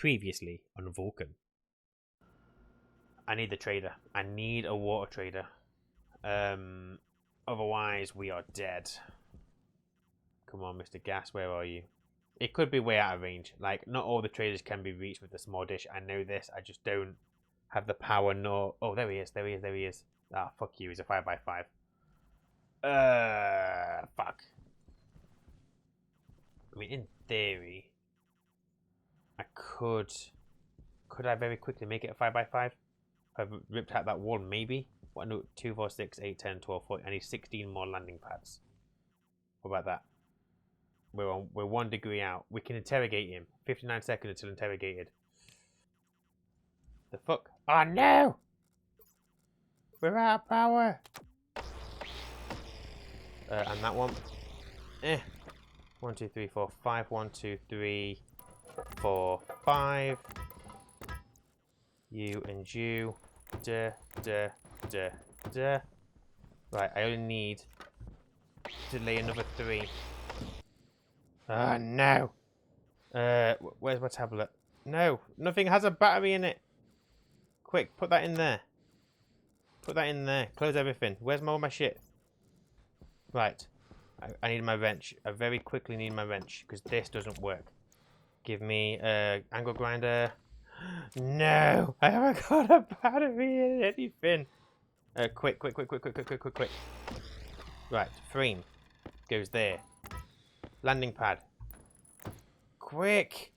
Previously on Vulcan. I need the trader. I need a water trader. Otherwise we are dead. Come on, Mr. Gas, where are you? It could be way out of range. Like, not all the traders can be reached with a small dish. I know this. I just don't have the power nor... Oh, there he is. There he is. There he is. Ah, fuck you. He's a 5x5. Fuck. I mean, in theory, I could... Could I very quickly make it a 5x5? If I ripped out that wall, maybe? What, no, 2, 4, 6, 8, 10, 12, 14. I need 16 more landing pads. What about that? We're 1 degree out. We can interrogate him. 59 seconds until interrogated. The fuck? Oh no! We're out of power! And that one. 1, 2, 3, 4, 5. 1, 2, 3, 4, 5. You and you. Duh, duh, duh, duh. Right, I only need to lay another 3. Oh no! Where's my tablet? No, nothing has a battery in it. Quick, put that in there. Put that in there. Close everything. Where's all my shit? Right. I need my wrench. I very quickly need my wrench because this doesn't work. Give me angle grinder. No, I haven't got a battery in anything. Quick. Right, frame goes there. Landing pad. Quick.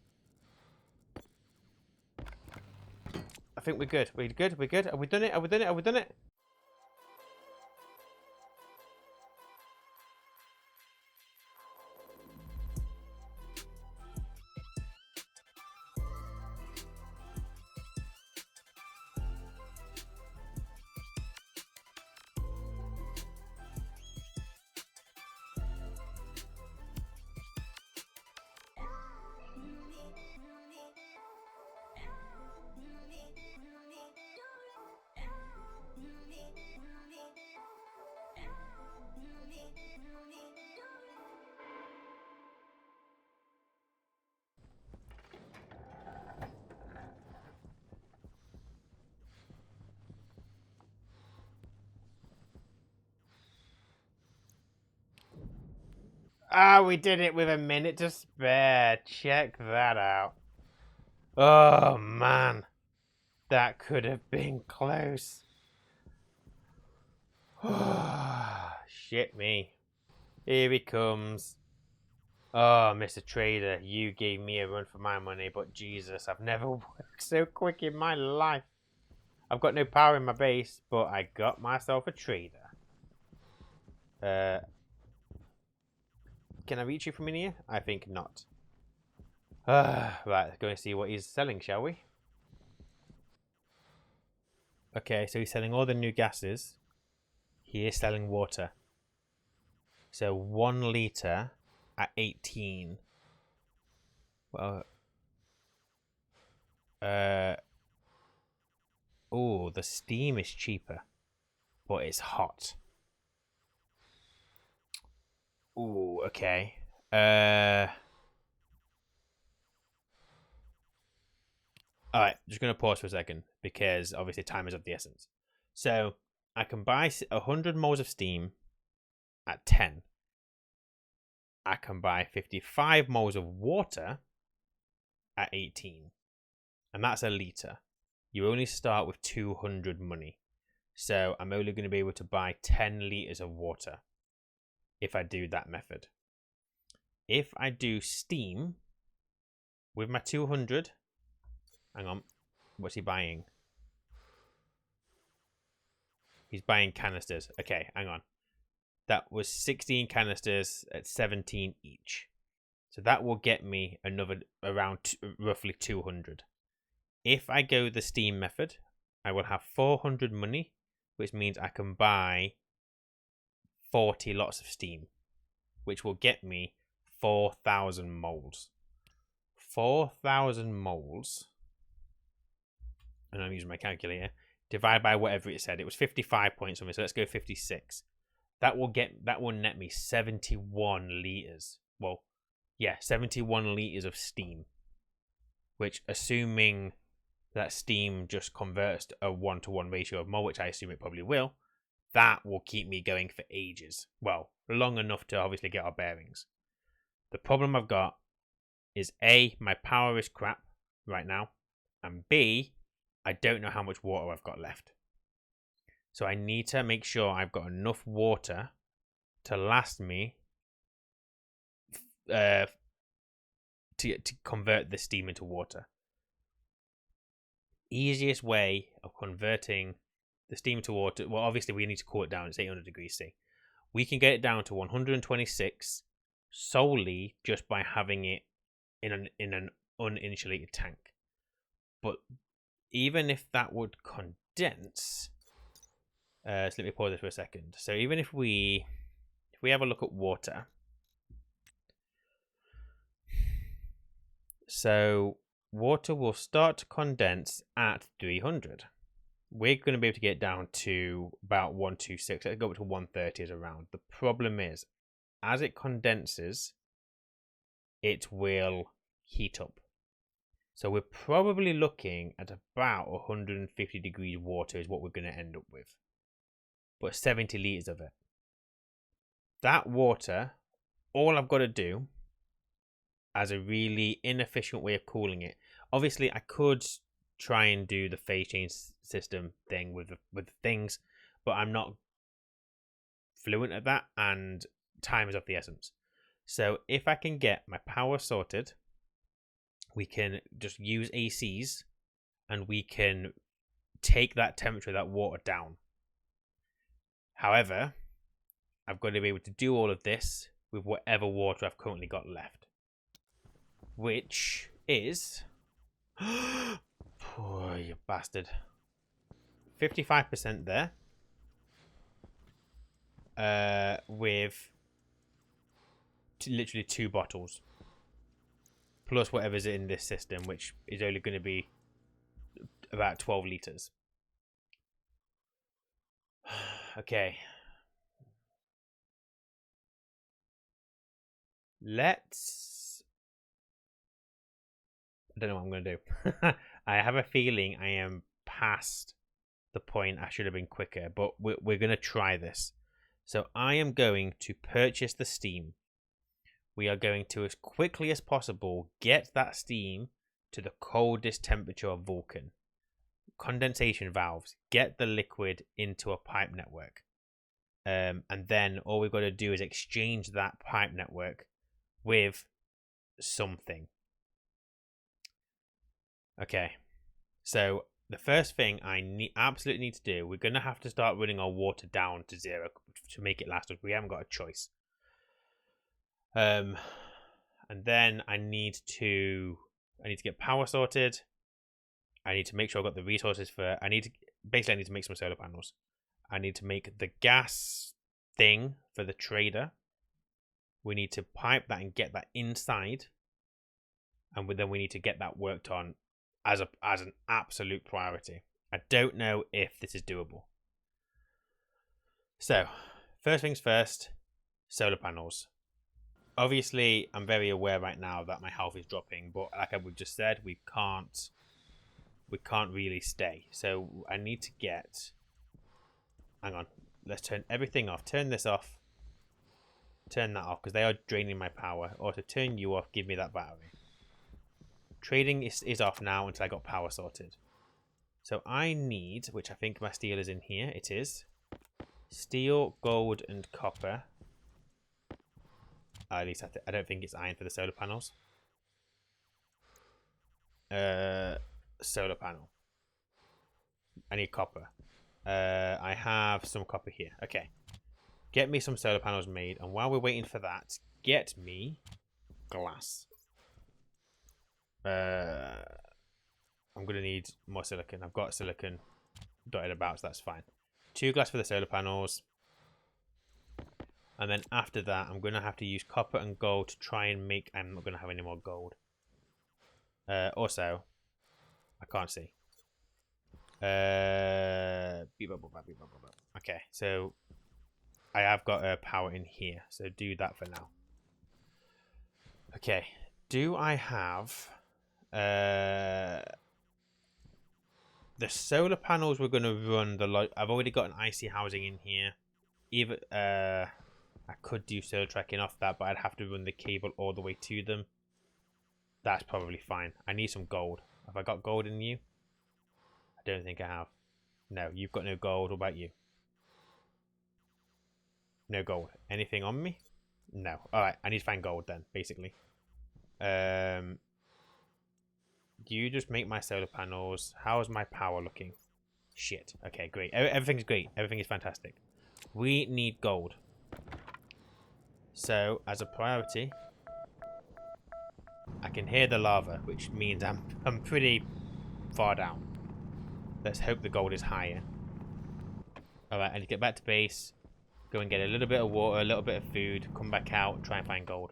I think we're good. We're good. We're good. Have we done it? Have we done it? Have we done it? Ah, we did it with a minute to spare. Check that out. Oh, man. That could have been close. Shit me. Here he comes. Oh, Mr. Trader, you gave me a run for my money, but Jesus, I've never worked so quick in my life. I've got no power in my base, but I got myself a trader. Can I reach you from in here? I think not. Right, let's go and see what he's selling, shall we? Okay, so he's selling all the new gases. He is selling water. So 1 litre at 18. Well, oh, the steam is cheaper, but it's hot. Ooh, okay. Alright, just going to pause for a second because obviously time is of the essence. So I can buy 100 moles of steam at 10. I can buy 55 moles of water at 18. And that's a litre. You only start with 200 money. So I'm only going to be able to buy 10 litres of water if I do that method. If I do steam with my 200... Hang on. What's he buying? He's buying canisters. Okay, hang on. That was 16 canisters at 17 each. So that will get me another around roughly 200. If I go the steam method, I will have 400 money, which means I can buy 40 lots of steam, which will get me 4,000 moles. 4,000 moles. And I'm using my calculator. Divide by whatever it said. It was 55 point something, so let's go 56. That will net me 71 litres. Well, yeah, 71 litres of steam. which, assuming that steam just converts a 1-to-1 ratio of more, which I assume it probably will, that will keep me going for ages. Well, long enough to obviously get our bearings. The problem I've got is A, my power is crap right now, and B, I don't know how much water I've got left. So I need to make sure I've got enough water to last me to convert the steam into water. Easiest way of converting the steam to water, well, obviously we need to cool it down. It's 800 degrees C. We can get it down to 126 solely just by having it in an uninsulated tank. But even if that would condense, so let me pause this for a second. So even if we have a look at water, so water will start to condense at 300. We're going to be able to get down to about 126. Let's go up to 130 as around. The problem is, as it condenses, it will heat up. So we're probably looking at about 150 degrees water is what we're going to end up with. But 70 litres of it. That water, all I've got to do, as a really inefficient way of cooling it, obviously I could try and do the phase change system thing with things, but I'm not fluent at that, and time is of the essence. So if I can get my power sorted, we can just use ACs and we can take that temperature of that water down. However, I've got to be able to do all of this with whatever water I've currently got left, which is oh, you bastard, 55% there, with literally 2 bottles plus whatever's in this system, which is only going to be about 12 litres. Okay, I don't know what I'm going to do. I have a feeling I am past the point I should have been quicker, but we're going to try this. So I am going to purchase the steam. We are going to, as quickly as possible, get that steam to the coldest temperature of Vulcan. Condensation valves, get the liquid into a pipe network. And then all we've got to do is exchange that pipe network with something. Okay, so the first thing I absolutely need to do, we're going to have to start running our water down to 0 to make it last us. We haven't got a choice. And then I need to get power sorted. I need to make sure I've got the resources for. I need to make some solar panels. I need to make the gas thing for the trader. We need to pipe that and get that inside, and then we need to get that worked on as an absolute priority. I don't know if this is doable. So, first things first, solar panels. Obviously, I'm very aware right now that my health is dropping, but like we've just said, we can't really stay. So I need to get. Hang on, let's turn everything off. Turn this off. Turn that off because they are draining my power. Also, turn you off. Give me that battery. Trading is off now until I got power sorted. So I need, which I think my steel is in here. It is steel, gold, and copper. At least I don't think it's iron for the solar panels. Solar panel. I need copper. I have some copper here. Okay. Get me some solar panels made. And while we're waiting for that, get me glass. I'm going to need more silicon. I've got silicon dotted about, so that's fine. 2 glass for the solar panels. And then after that, I'm going to have to use copper and gold to try and make... I'm not going to have any more gold. Also, I can't see. Okay, so I have got power in here. So do that for now. Okay, do I have... The solar panels we're going to run I've already got an icy housing in here. Either I could do solar tracking off that, but I'd have to run the cable all the way to them. That's probably fine. I need some gold. Have I got gold in you? I don't think I have. No, you've got no gold. What about you? No gold. Anything on me? No. Alright, I need to find gold then, basically. You just make my solar panels. How is my power looking? Shit. Okay, great. Everything's great. Everything is fantastic. We need gold. So, as a priority, I can hear the lava, which means I'm pretty far down. Let's hope the gold is higher. Alright, I need to get back to base. Go and get a little bit of water, a little bit of food. Come back out, try and find gold.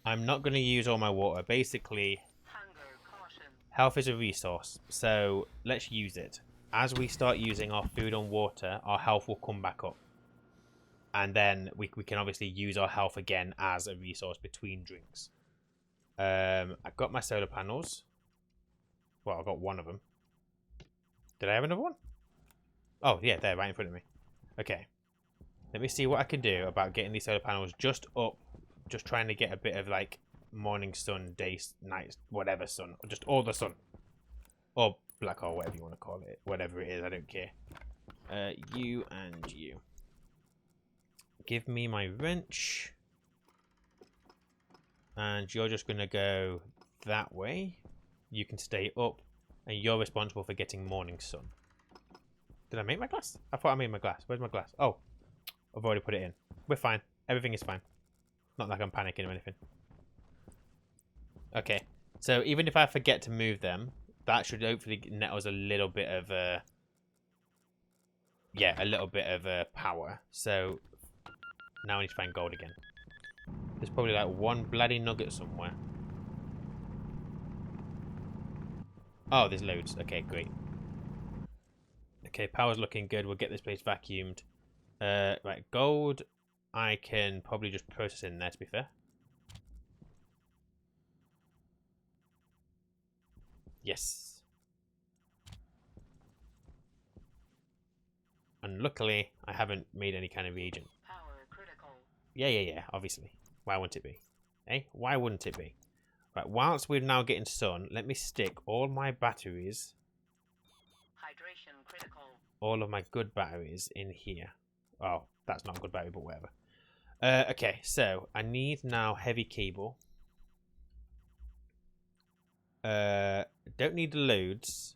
I'm not going to use all my water. Basically, health is a resource, so let's use it. As we start using our food and water, our health will come back up. And then we can obviously use our health again as a resource between drinks. I've got my solar panels. Well, I've got one of them. Did I have another one? Oh, yeah, they're right in front of me. Okay. Let me see what I can do about getting these solar panels just up. Just trying to get a bit of, like, morning sun, day, night, whatever sun. Just all the sun. Or black hole, whatever you want to call it. Whatever it is, I don't care. You and you. Give me my wrench. And you're just going to go that way. You can stay up. And you're responsible for getting morning sun. Did I make my glass? I thought I made my glass. Where's my glass? Oh, I've already put it in. We're fine. Everything is fine. Not like I'm panicking or anything. Okay. So even if I forget to move them, that should hopefully net us a little bit of power. So now I need to find gold again. There's probably like one bloody nugget somewhere. Oh, there's loads. Okay, great. Okay, power's looking good. We'll get this place vacuumed. Right, gold. I can probably just process in there, to be fair. Yes. And luckily, I haven't made any kind of reagent. Power critical. Yeah, obviously. Why wouldn't it be? Eh? Why wouldn't it be? Right, whilst we're now getting sun, let me stick all my batteries. Hydration critical. All of my good batteries in here. Oh, that's not a good battery, but whatever. Okay, so I need now heavy cable. Don't need loads,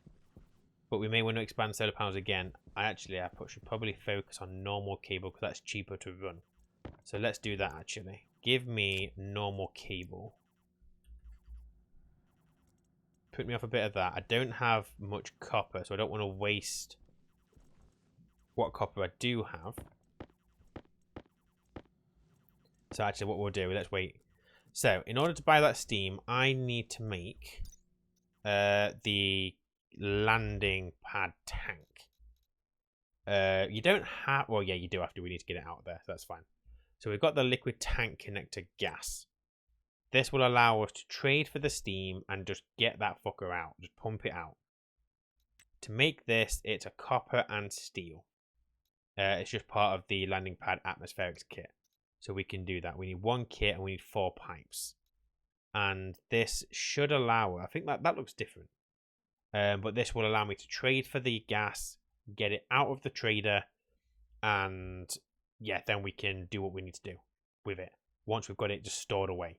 but we may want to expand solar panels again. I should probably focus on normal cable because that's cheaper to run. So let's do that actually. Give me normal cable. Put me off a bit of that. I don't have much copper, so I don't want to waste what copper I do have. So actually what we'll do, let's wait. So in order to buy that steam, I need to make the landing pad tank. You don't have, well, yeah, you do have to. We need to get it out there, so that's fine. So we've got the liquid tank connector gas. This will allow us to trade for the steam and just get that fucker out. Just pump it out. To make this, it's a copper and steel. It's just part of the landing pad atmospherics kit. So we can do that. We need one kit and we need 4 pipes. And this should allow, I think that looks different. But this will allow me to trade for the gas, get it out of the trader, and yeah, then we can do what we need to do with it. Once we've got it just stored away.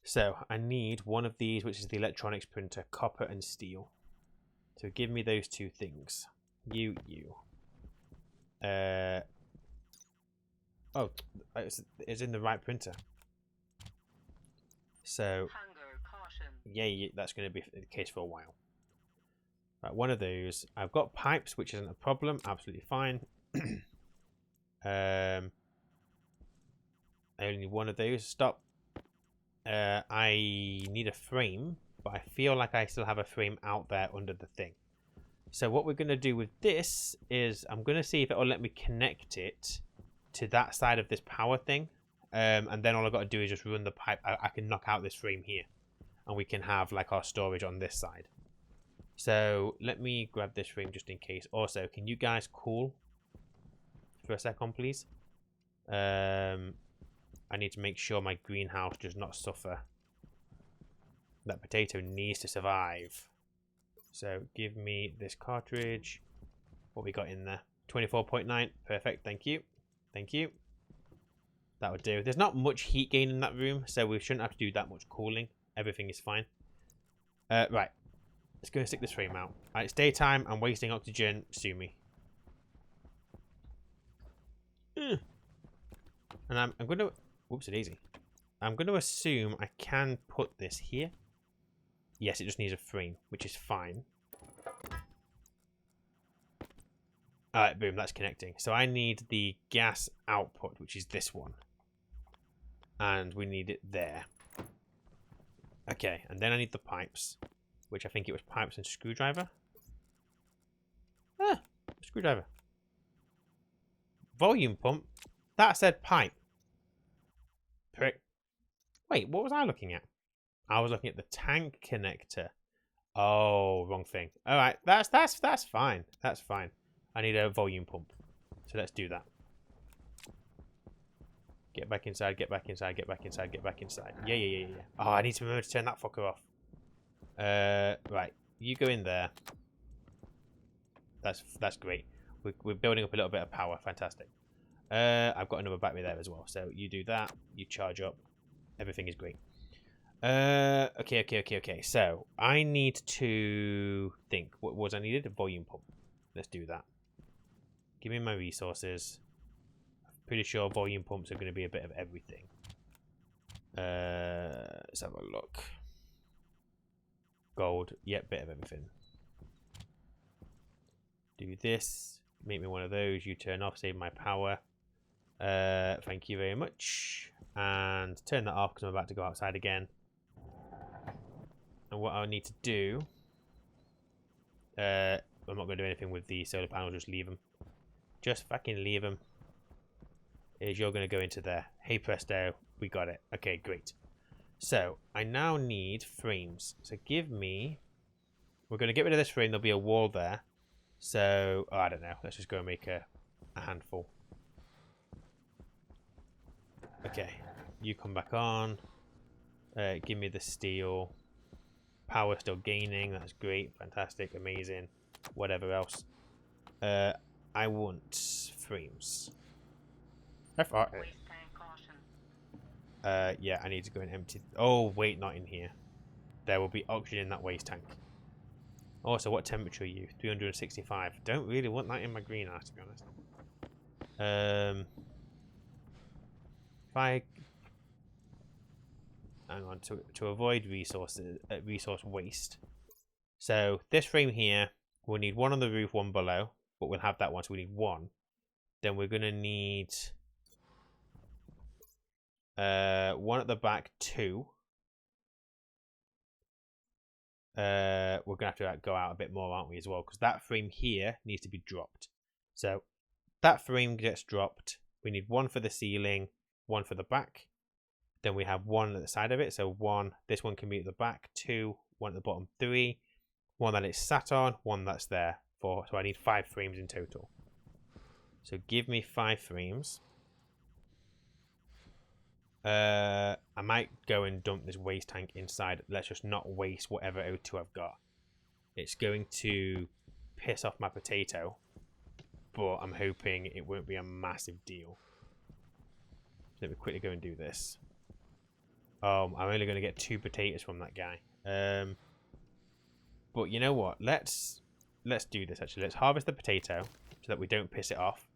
So I need one of these, which is the electronics printer, copper and steel. So give me those 2 things. You. Oh, it's in the right printer. So, yeah, that's going to be the case for a while. Right, one of those. I've got pipes, which isn't a problem. Absolutely fine. I only need one of those. Stop. I need a frame, but I feel like I still have a frame out there under the thing. So what we're going to do with this is I'm going to see if it will let me connect it to that side of this power thing. And then all I've got to do is just run the pipe. I can knock out this frame here. and we can have like our storage on this side. So let me grab this frame just in case. Also, can you guys cool for a second, please? I need to make sure my greenhouse does not suffer. That potato needs to survive. So give me this cartridge. What we got in there? 24.9. Perfect. Thank you. Thank you. That would do. There's not much heat gain in that room, so we shouldn't have to do that much cooling. Everything is fine. Right. Let's go and stick this frame out. Right, it's daytime. I'm wasting oxygen. Sue me. And I'm going to... Whoops, it's easy. I'm going to assume I can put this here. Yes, it just needs a frame, which is fine. Alright, boom, that's connecting. So I need the gas output, which is this one. And we need it there. Okay, and then I need the pipes, which I think it was pipes and screwdriver. Ah, screwdriver. Volume pump? That said pipe. Prick. Wait, what was I looking at? I was looking at the tank connector. Oh, wrong thing. Alright, that's fine. That's fine. I need a volume pump. So let's do that. Get back inside, get back inside, get back inside, get back inside. Yeah. Oh, I need to remember to turn that fucker off. Right. You go in there. That's great. We're building up a little bit of power. Fantastic. I've got another battery there as well. So you do that. You charge up. Everything is great. Okay. So I need to think. What was I needed? A volume pump. Let's do that. Give me my resources. I'm pretty sure volume pumps are going to be a bit of everything. Let's have a look. Gold. Yep, bit of everything. Do this. Make me one of those. You turn off. Save my power. Thank you very much. And turn that off because I'm about to go outside again. And what I need to do... I'm not going to do anything with the solar panels. Just leave them. Just fucking leave them. Is you're going to go into there. Hey presto, we got it. Okay, great. So, I now need frames. So give me... We're going to get rid of this frame. There'll be a wall there. So, oh, I don't know. Let's just go and make a handful. Okay. You come back on. Give me the steel. Power still gaining. That's great. Fantastic. Amazing. Whatever else. I want frames. FR. Yeah, I need to go and empty. Oh, wait, not in here. There will be oxygen in that waste tank. Also, what temperature are you? 365. Don't really want that in my greenhouse, to be honest. If I... Hang on, to avoid resource waste. So, this frame here, we'll need one on the roof, one below. But we'll have that one, so we need one. Then we're going to need... one at the back, two. We're going to have to go out a bit more, aren't we, as well? Because that frame here needs to be dropped. So, that frame gets dropped. We need one for the ceiling, one for the back. Then we have one at the side of it. So, one, this one can be at the back, two, one at the bottom, three. One that it's sat on, one that's there. Four. So, I need 5 frames in total. So, give me 5 frames. I might go and dump this waste tank inside. Let's just not waste whatever O2 I've got. It's going to piss off my potato, but I'm hoping it won't be a massive deal. Let me quickly go and do this. I'm only going to get 2 potatoes from that guy. But you know what? Let's do this actually. Let's harvest the potato so that we don't piss it off.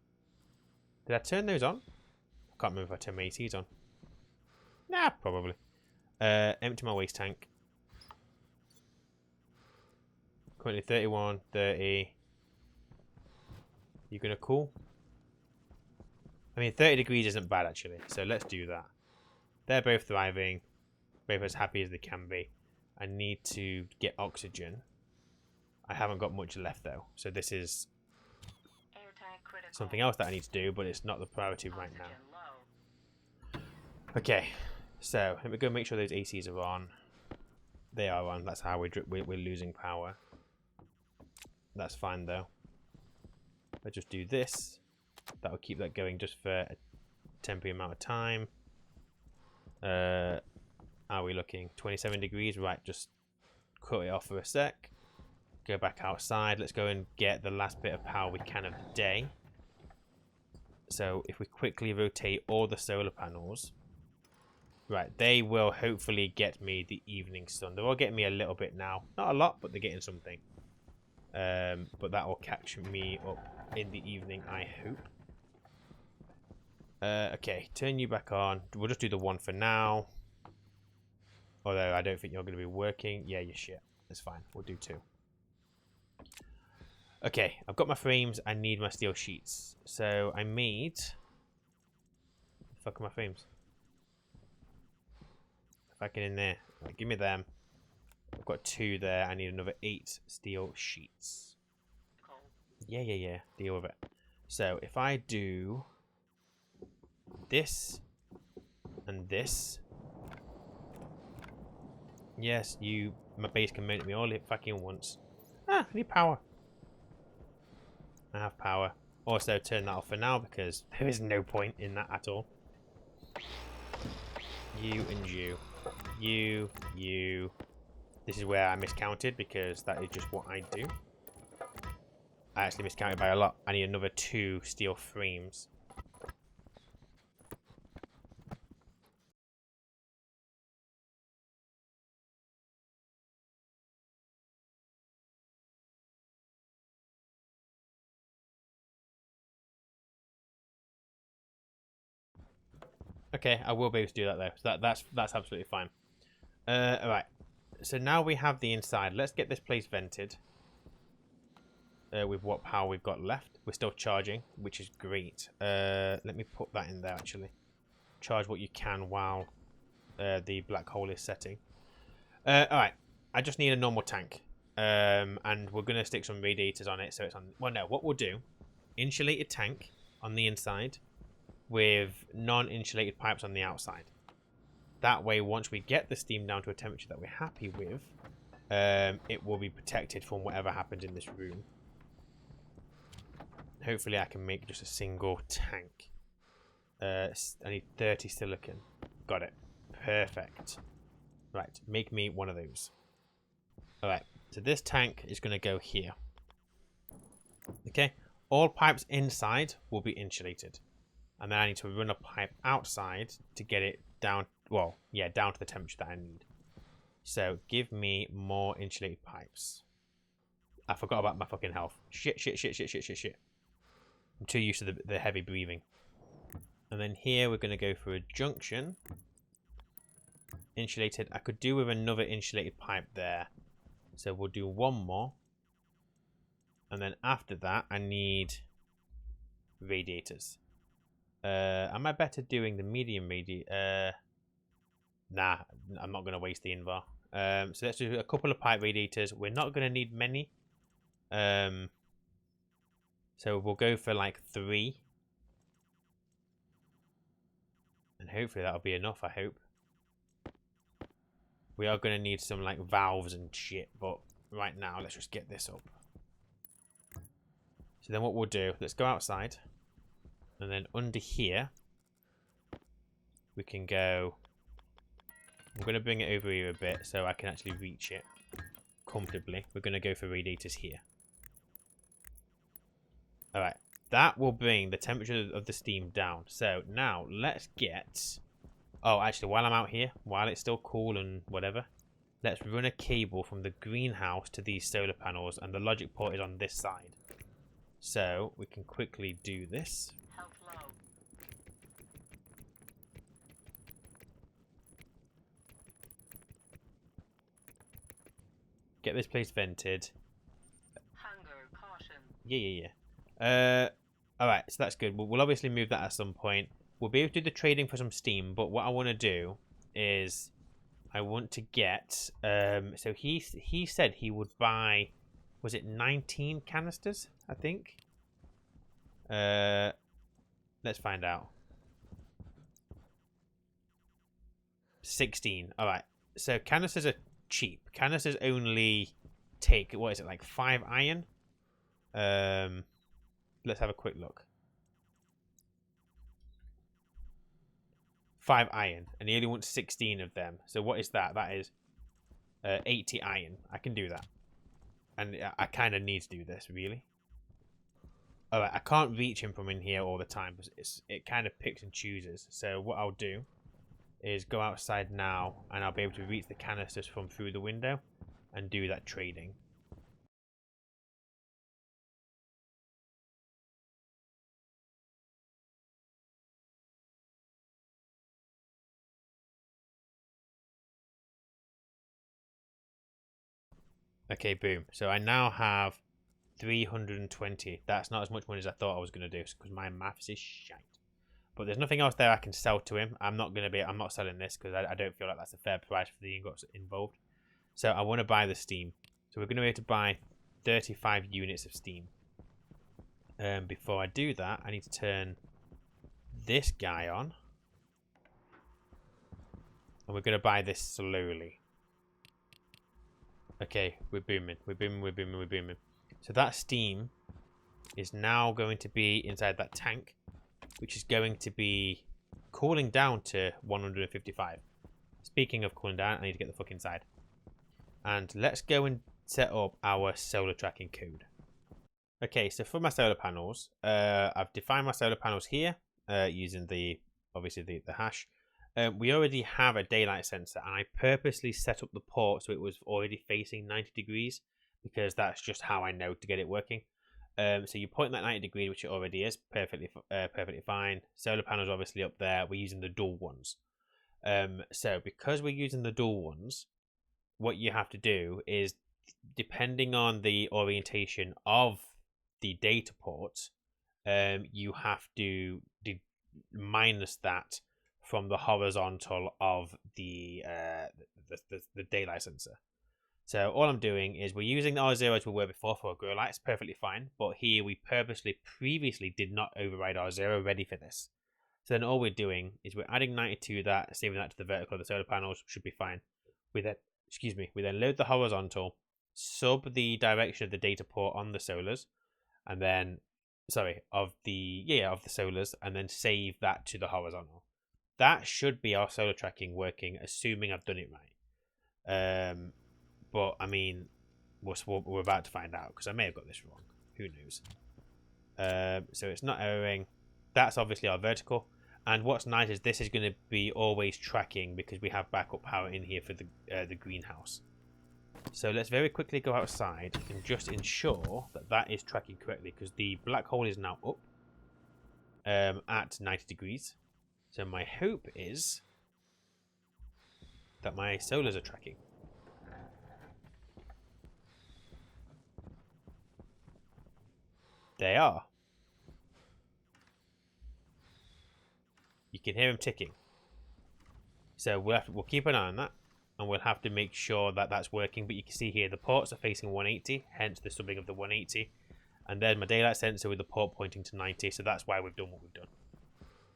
Did I turn those on? I can't remember if I turned my ACs on. Nah, probably. Empty my waste tank. Currently 31, 30. You gonna cool? I mean, 30 degrees isn't bad actually, so let's do that. They're both thriving, both as happy as they can be. I need to get oxygen. I haven't got much left though, so this is something else that I need to do, but it's not the priority right now. Okay, so let me go make sure those ACs are on. They are on. That's how we're losing power. That's fine though. Let's just do this. That'll keep that going just for a temporary amount of time. Are we looking 27 degrees? Right, just cut it off for a sec. Go back outside. Let's go and get the last bit of power we can of the day. So if we quickly rotate all the solar panels, right, they will hopefully get me the evening sun. They're all getting me a little bit now. Not a lot, but they're getting something. But that will catch me up in the evening, I hope. Okay, turn you back on. We'll just do the one for now. Although I don't think you're going to be working. Yeah, you're shit. That's fine. We'll do two. Okay, I've got my frames. I need my steel sheets. So I made... The fuck are my frames? Fucking in there. Right, give me them. I've got 2 there. I need another 8 steel sheets. Yeah. Deal with it. So if I do this and this... Yes, my base can mount me all it fucking once. Ah, I need power. I have power. Also, turn that off for now because there is no point in that at all. You and you. You. This is where I miscounted because that is just what I do. I actually miscounted by a lot. I need another 2 steel frames. Okay, I will be able to do that though. So that's absolutely fine. Alright. So now we have the inside. Let's get this place vented. With what power we've got left. We're still charging, which is great. Let me put that in there actually. Charge what you can while the black hole is setting. Alright. I just need a normal tank. And we're going to stick some radiators on it so it's on... Well, no. What we'll do, insulated tank on the inside with non-insulated pipes on the outside. That way, once we get the steam down to a temperature that we're happy with, it will be protected from whatever happens in this room. Hopefully, I can make just a single tank. I need 30 silicon. Got it. Perfect. Right, make me one of those. Alright, so this tank is going to go here. Okay, all pipes inside will be insulated. And then I need to run a pipe outside to get it down, well, yeah, down to the temperature that I need. So, give me more insulated pipes. I forgot about my fucking health. Shit. I'm too used to the heavy breathing. And then here we're going to go for a junction. Insulated. I could do with another insulated pipe there. So, we'll do one more. And then after that, I need radiators. Am I better doing the medium Nah, I'm not going to waste the invar. So let's do a couple of pipe radiators. We're not going to need many. So we'll go for like 3. And hopefully that'll be enough, I hope. We are going to need some like valves and shit. But right now, let's just get this up. So then what we'll do, let's go outside. And then under here, we can go... I'm going to bring it over here a bit so I can actually reach it comfortably. We're going to go for radiators here. Alright, that will bring the temperature of the steam down. So now let's get... Oh, actually, while I'm out here, while it's still cool and whatever, let's run a cable from the greenhouse to these solar panels, and the logic port is on this side. So we can quickly do this. Get this place vented. Hunger, caution. Yeah. Alright, so that's good. We'll obviously move that at some point. We'll be able to do the trading for some steam, but what I want to do is I want to get... so he said he would buy... Was it 19 canisters, I think? Let's find out. 16. Alright. So canisters are cheap. Canisters only take, what is it, like 5 iron? Let's have a quick look. 5 iron, and he only wants 16 of them. So what is that? That is 80 iron. I can do that. And I kind of need to do this, really. Alright, I can't reach him from in here all the time, because it kind of picks and chooses. So what I'll do is go outside now, and I'll be able to reach the canisters from through the window and do that trading. Okay, boom. So I now have 320. That's not as much money as I thought I was going to do, because my maths is shite. But there's nothing else there I can sell to him. I'm not selling this because I don't feel like that's a fair price for the ingots involved. So I want to buy the steam. So we're going to be able to buy 35 units of steam. Before I do that, I need to turn this guy on. And we're going to buy this slowly. Okay, we're booming. We're booming, we're booming, we're booming. So that steam is now going to be inside that tank, which is going to be cooling down to 155. Speaking of cooling down, I need to get the fuck inside. And let's go and set up our solar tracking code. Okay, so for my solar panels, I've defined my solar panels here using obviously the hash. We already have a daylight sensor, and I purposely set up the port so it was already facing 90 degrees because that's just how I know to get it working. So you point that 90 degrees, which it already is, perfectly fine. Solar panels obviously up there. We're using the dual ones. So because we're using the dual ones, what you have to do is, depending on the orientation of the data port, you have to minus that from the horizontal of the daylight sensor. So all I'm doing is we're using the R0 as we were before for our grow lights, perfectly fine. But here we purposely previously did not override R0, ready for this. So then all we're doing is we're adding 90 to that, saving that to the vertical of the solar panels, should be fine. We then load the horizontal, sub the direction of the data port on the solars, and then of the solars, and then save that to the horizontal. That should be our solar tracking working, assuming I've done it right. But I mean, we're about to find out because I may have got this wrong. Who knows? So it's not erroring. That's obviously our vertical. And what's nice is this is going to be always tracking because we have backup power in here for the greenhouse. So let's very quickly go outside and just ensure that that is tracking correctly, because the black hole is now up at 90 degrees. So my hope is that my solars are tracking. They are. You can hear them ticking. So we'll keep an eye on that, and we'll have to make sure that that's working. But you can see here the ports are facing 180, hence the subbing of the 180. And then my daylight sensor with the port pointing to 90, so that's why we've done what we've done.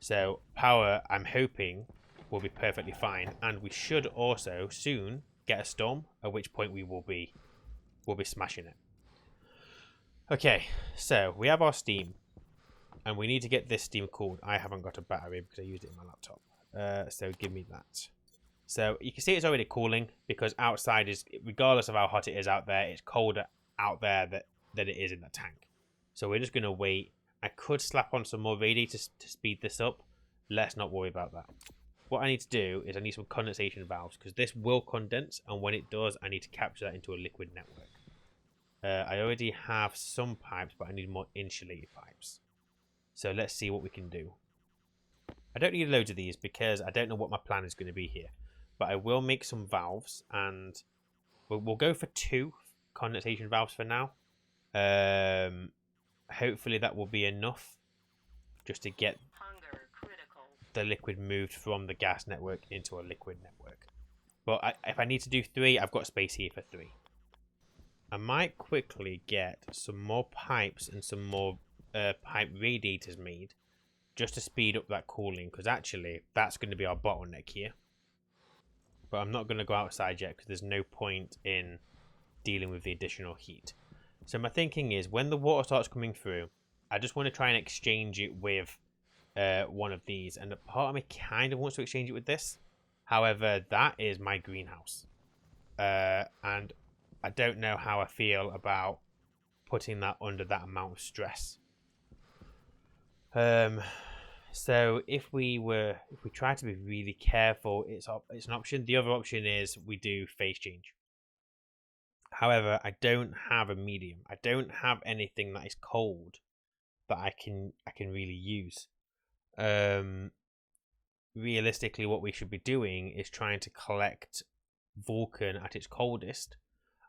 So power, I'm hoping, will be perfectly fine, and we should also soon get a storm, at which point we'll be smashing it. Okay, so we have our steam, and we need to get this steam cooled. I haven't got a battery because I used it in my laptop. So give me that. So you can see it's already cooling because outside is, regardless of how hot it is out there, it's colder out there than it is in the tank. So we're just going to wait. I could slap on some more radiators to speed this up. Let's not worry about that. What I need to do is I need some condensation valves because this will condense, and when it does, I need to capture that into a liquid network. I already have some pipes, but I need more insulated pipes. So let's see what we can do. I don't need loads of these because I don't know what my plan is going to be here. But I will make some valves, and we'll go for 2 condensation valves for now. Hopefully that will be enough just to get the liquid moved from the gas network into a liquid network. But if I need to do 3, I've got space here for 3. I might quickly get some more pipes and some more pipe radiators made just to speed up that cooling, because actually that's going to be our bottleneck here. but I'm not going to go outside yet because there's no point in dealing with the additional heat. So my thinking is when the water starts coming through, I just want to try and exchange it with one of these. And a part of me kind of wants to exchange it with this. However, that is my greenhouse. And I don't know how I feel about putting that under that amount of stress. So if we try to be really careful, it's an option. The other option is we do phase change. However, I don't have a medium. I don't have anything that is cold that I can really use. Realistically, what we should be doing is trying to collect Vulcan at its coldest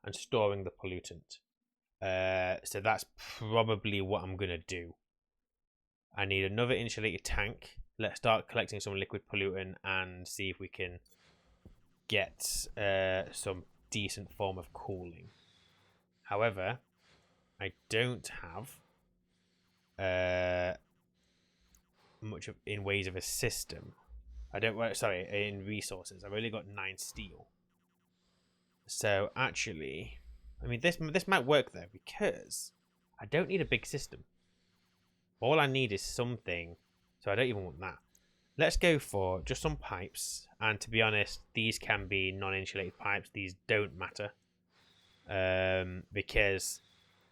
and storing the pollutant. So that's probably what I'm gonna do. I need another insulated tank. Let's start collecting some liquid pollutant and see if we can get some decent form of cooling. However, I don't have much in ways of a system. In resources. I've only got 9 steel. So actually, I mean this might work though because I don't need a big system. All I need is something, so I don't even want that. Let's go for just some pipes, and to be honest, these can be non-insulated pipes. These don't matter, because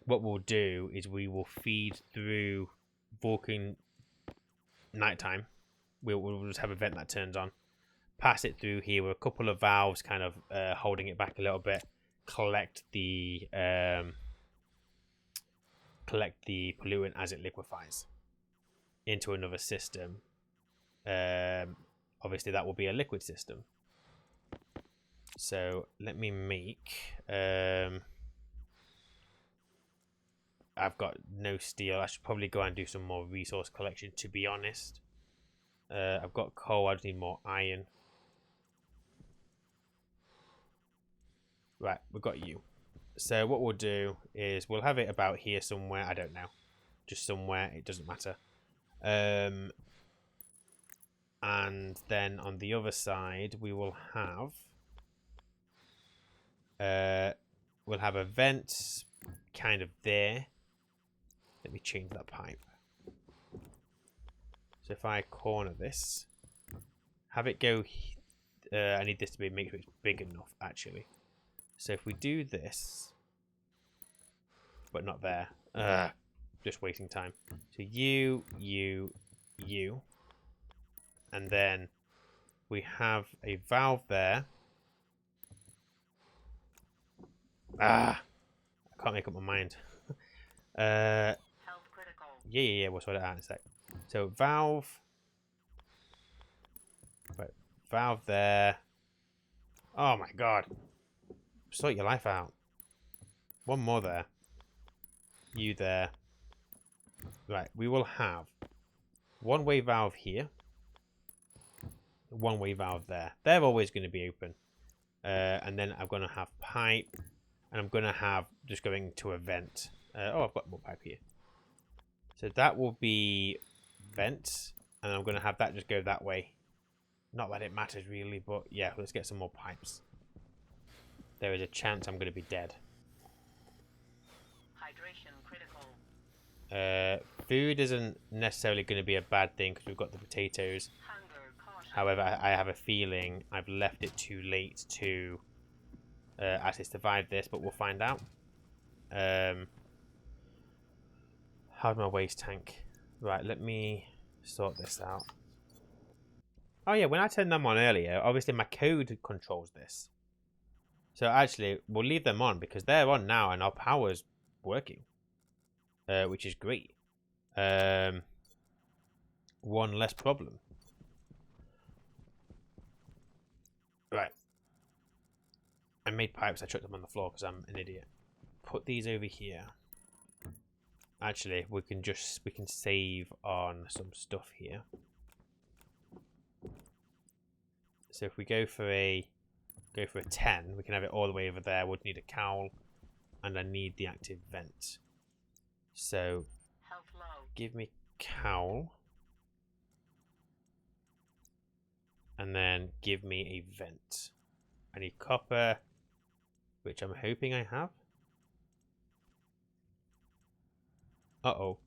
what we'll do is we will feed through Vulcan nighttime. We'll just have a vent that turns on, pass it through here with a couple of valves kind of holding it back a little bit, collect the pollutant as it liquefies into another system. Obviously that will be a liquid system. So let me make I've got no steel. I should probably go and do some more resource collection, to be honest. I've got coal. I just need more iron. Right, we've got you. So what we'll do is we'll have it about here somewhere. I don't know. Just somewhere. It doesn't matter. And then on the other side, we will have... we'll have a vent kind of there. Let me change that pipe. So if I corner this, have it go... I need this to make sure it's big enough, actually. So if we do this, but not there, just wasting time. So you, and then we have a valve there. I can't make up my mind. Health critical. Yeah, we'll sort it out in a sec. So valve, right, valve there. Oh my god. Sort your life out. One more there. You there. Right, we will have one-way valve here. One-way valve there. They're always going to be open. And then I'm going to have pipe. And I'm going to have just going to a vent. I've got more pipe here. So that will be vent. And I'm going to have that just go that way. Not that it matters really, but yeah, let's get some more pipes. There is a chance I'm going to be dead. Hydration critical. Food isn't necessarily going to be a bad thing because we've got the potatoes. Hunger caution. However, I have a feeling I've left it too late to actually survive this, but we'll find out. How's my waste tank? Right, let me sort this out. Oh yeah, when I turned them on earlier, obviously my code controls this. So actually, we'll leave them on because they're on now and our power's working, which is great. One less problem. Right. I made pipes. I chucked them on the floor because I'm an idiot. Put these over here. Actually, we can save on some stuff here. So if we go for a 10, we can have it all the way over there. We'd need a cowl, and I need the active vent. So Health low. give me cowl, and then give me a vent. I need copper, which I'm hoping I have. Uh-oh.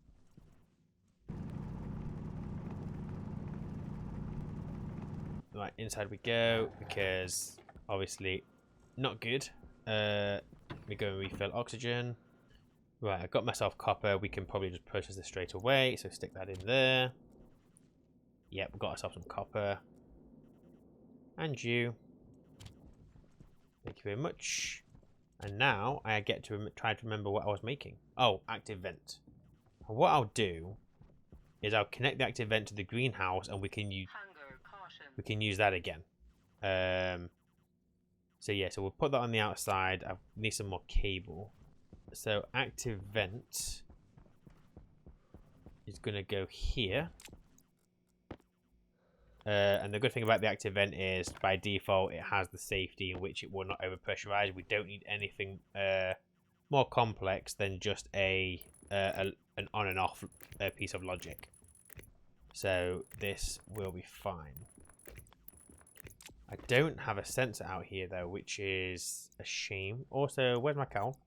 Right, inside we go, because obviously not good. We go and refill oxygen. Right, I got myself copper. We can probably just process this straight away, so stick that in there. Yep, we got ourselves some copper. And you. Thank you very much. And now I get to try to remember what I was making. Oh, active vent. And what I'll do is I'll connect the active vent to the greenhouse, and we can use that again. So yeah, so we'll put that on the outside. I need some more cable. So active vent is going to go here. And the good thing about the active vent is by default it has the safety in which it will not overpressurize. We don't need anything more complex than just an on and off piece of logic. So this will be fine. I don't have a sensor out here though, which is a shame. Also, where's my cowl?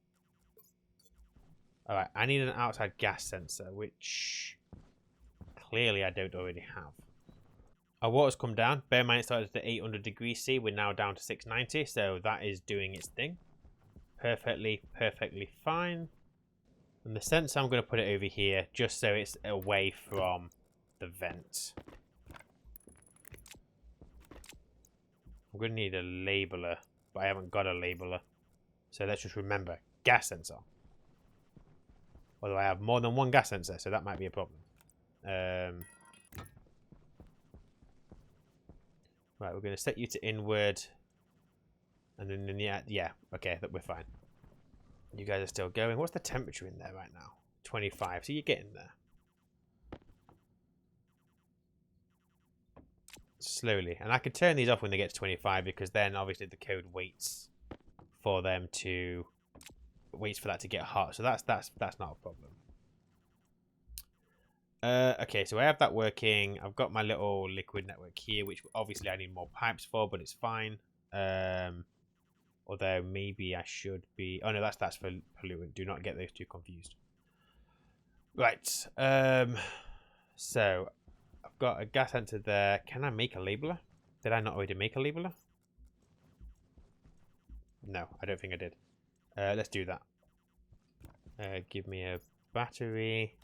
Alright, I need an outside gas sensor, which clearly I don't already have. Our water's come down. Bear in mind it started at 800 degrees C. We're now down to 690, so that is doing its thing. Perfectly fine. And the sensor, I'm going to put it over here, just so it's away from the vent. I'm going to need a labeler, but I haven't got a labeler. So let's just remember, gas sensor. Although I have more than one gas sensor, so that might be a problem. Right, we're going to set you to inward. And then yeah, okay, we're fine. You guys are still going. What's the temperature in there right now? 25, so you're getting there. Slowly. And I can turn these off when they get to 25, because then obviously the code waits for them to... waits for that to get hot. So that's not a problem. Okay, so I have that working. I've got my little liquid network here, which obviously I need more pipes for, but it's fine. Although maybe I should be... oh no, that's for pollutant. Do not get those two confused. Right. So I've got a gas sensor there. Can I make a labeler? Did I not already make a labeler? No, I don't think I did. Let's do that. Give me a battery.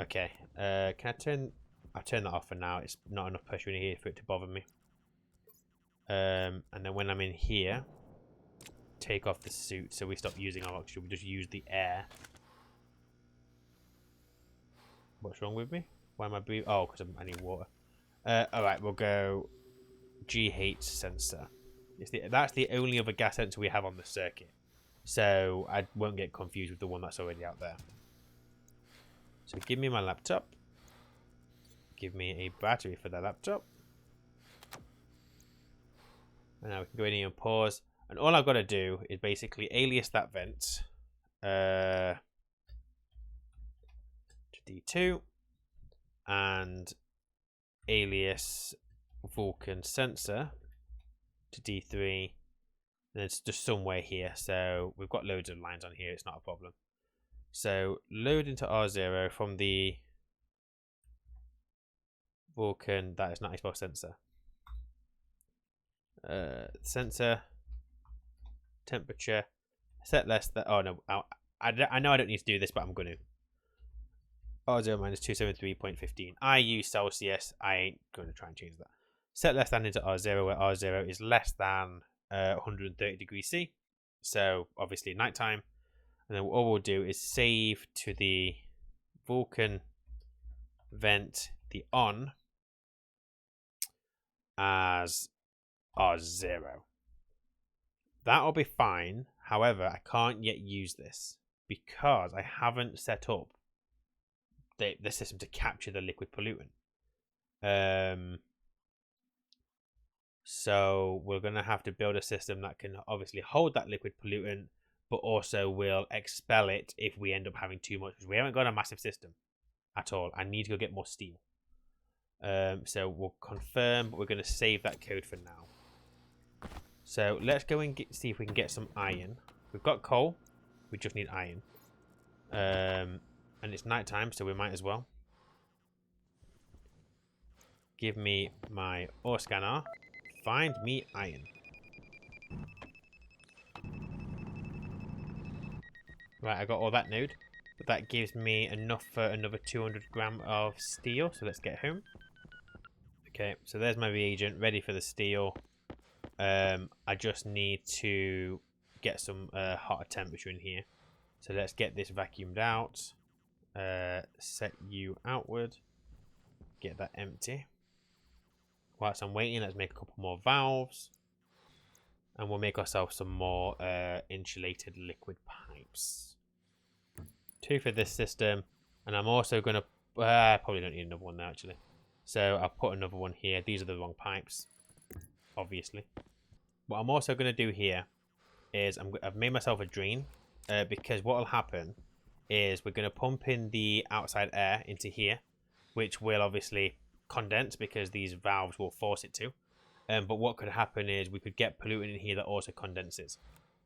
Okay. Can I turn... I'll turn that off for now. It's not enough pressure in here for it to bother me. And then when I'm in here, take off the suit so we stop using our oxygen. We just use the air. What's wrong with me? Why am I breathing? Oh, because I need water. Alright, we'll go GH sensor. That's the only other gas sensor we have on the circuit. So I won't get confused with the one that's already out there. So give me my laptop. Give me a battery for the laptop. And now we can go in here and pause. And all I've got to do is basically alias that vent to D2 and alias Vulcan sensor to D3. And it's just somewhere here. So we've got loads of lines on here. It's not a problem. So load into R0 from the Vulcan. That is not a spell sensor. Sensor temperature set less than... oh no, I know I don't need to do this, but I'm going to. R0 minus 273.15. I use Celsius. I ain't going to try and change that. Set less than into R0, where R0 is less than 130 degrees C. So obviously nighttime. And then all we'll do is save to the Vulcan vent the on as R0. That'll be fine. However, I can't yet use this because I haven't set up the system to capture the liquid pollutant. So we're going to have to build a system that can obviously hold that liquid pollutant, but also will expel it if we end up having too much, because we haven't got a massive system at all. I need to go get more steel. So we'll confirm, but we're going to save that code for now. So let's go and see if we can get some iron. We've got coal. We just need iron. And it's nighttime, so we might as well. Give me my ore scanner. Find me iron. Right, I got all that node. But that gives me enough for another 200 gram of steel. So let's get home. Okay, so there's my reagent ready for the steel. I just need to get some hotter temperature in here. So let's get this vacuumed out. Set you outward. Get that empty. Whilst I'm waiting, let's make a couple more valves. And we'll make ourselves some more insulated liquid pipes. 2 for this system. And I'm also going to... probably don't need another one now, actually. So I'll put another one here. These are the wrong pipes, obviously. What I'm also going to do here is I've made myself a drain. Because what will happen is we're going to pump in the outside air into here. Which will obviously condense because these valves will force it to. But what could happen is we could get pollutant in here that also condenses.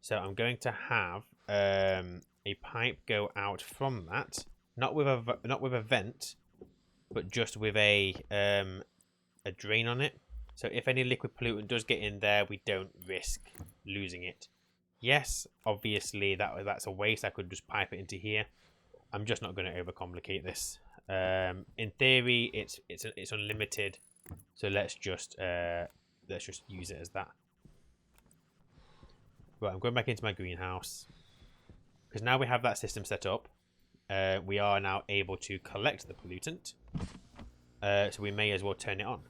So I'm going to have a pipe go out from that, not with a vent, but just with a drain on it. So if any liquid pollutant does get in there, we don't risk losing it. Yes, obviously that's a waste. I could just pipe it into here. I'm just not going to overcomplicate this. In theory, it's unlimited. So let's just use it as that. Right, I'm going back into my greenhouse because now we have that system set up. We are now able to collect the pollutant. So we may as well turn it on.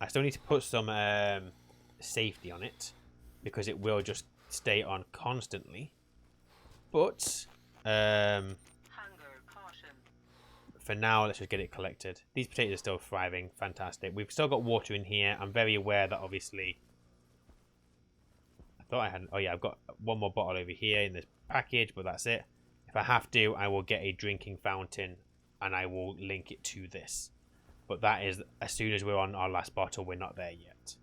I still need to put some safety on it because it will just stay on constantly. But Hunger caution. for now, let's just get it collected. These potatoes are still thriving. Fantastic. We've still got water in here. I'm very aware that obviously... I thought I had... Oh yeah, I've got one more bottle over here in this package, but that's it. If I have to, I will get a drinking fountain and I will link it to this. But that is as soon as we're on our last bottle. We're not there yet.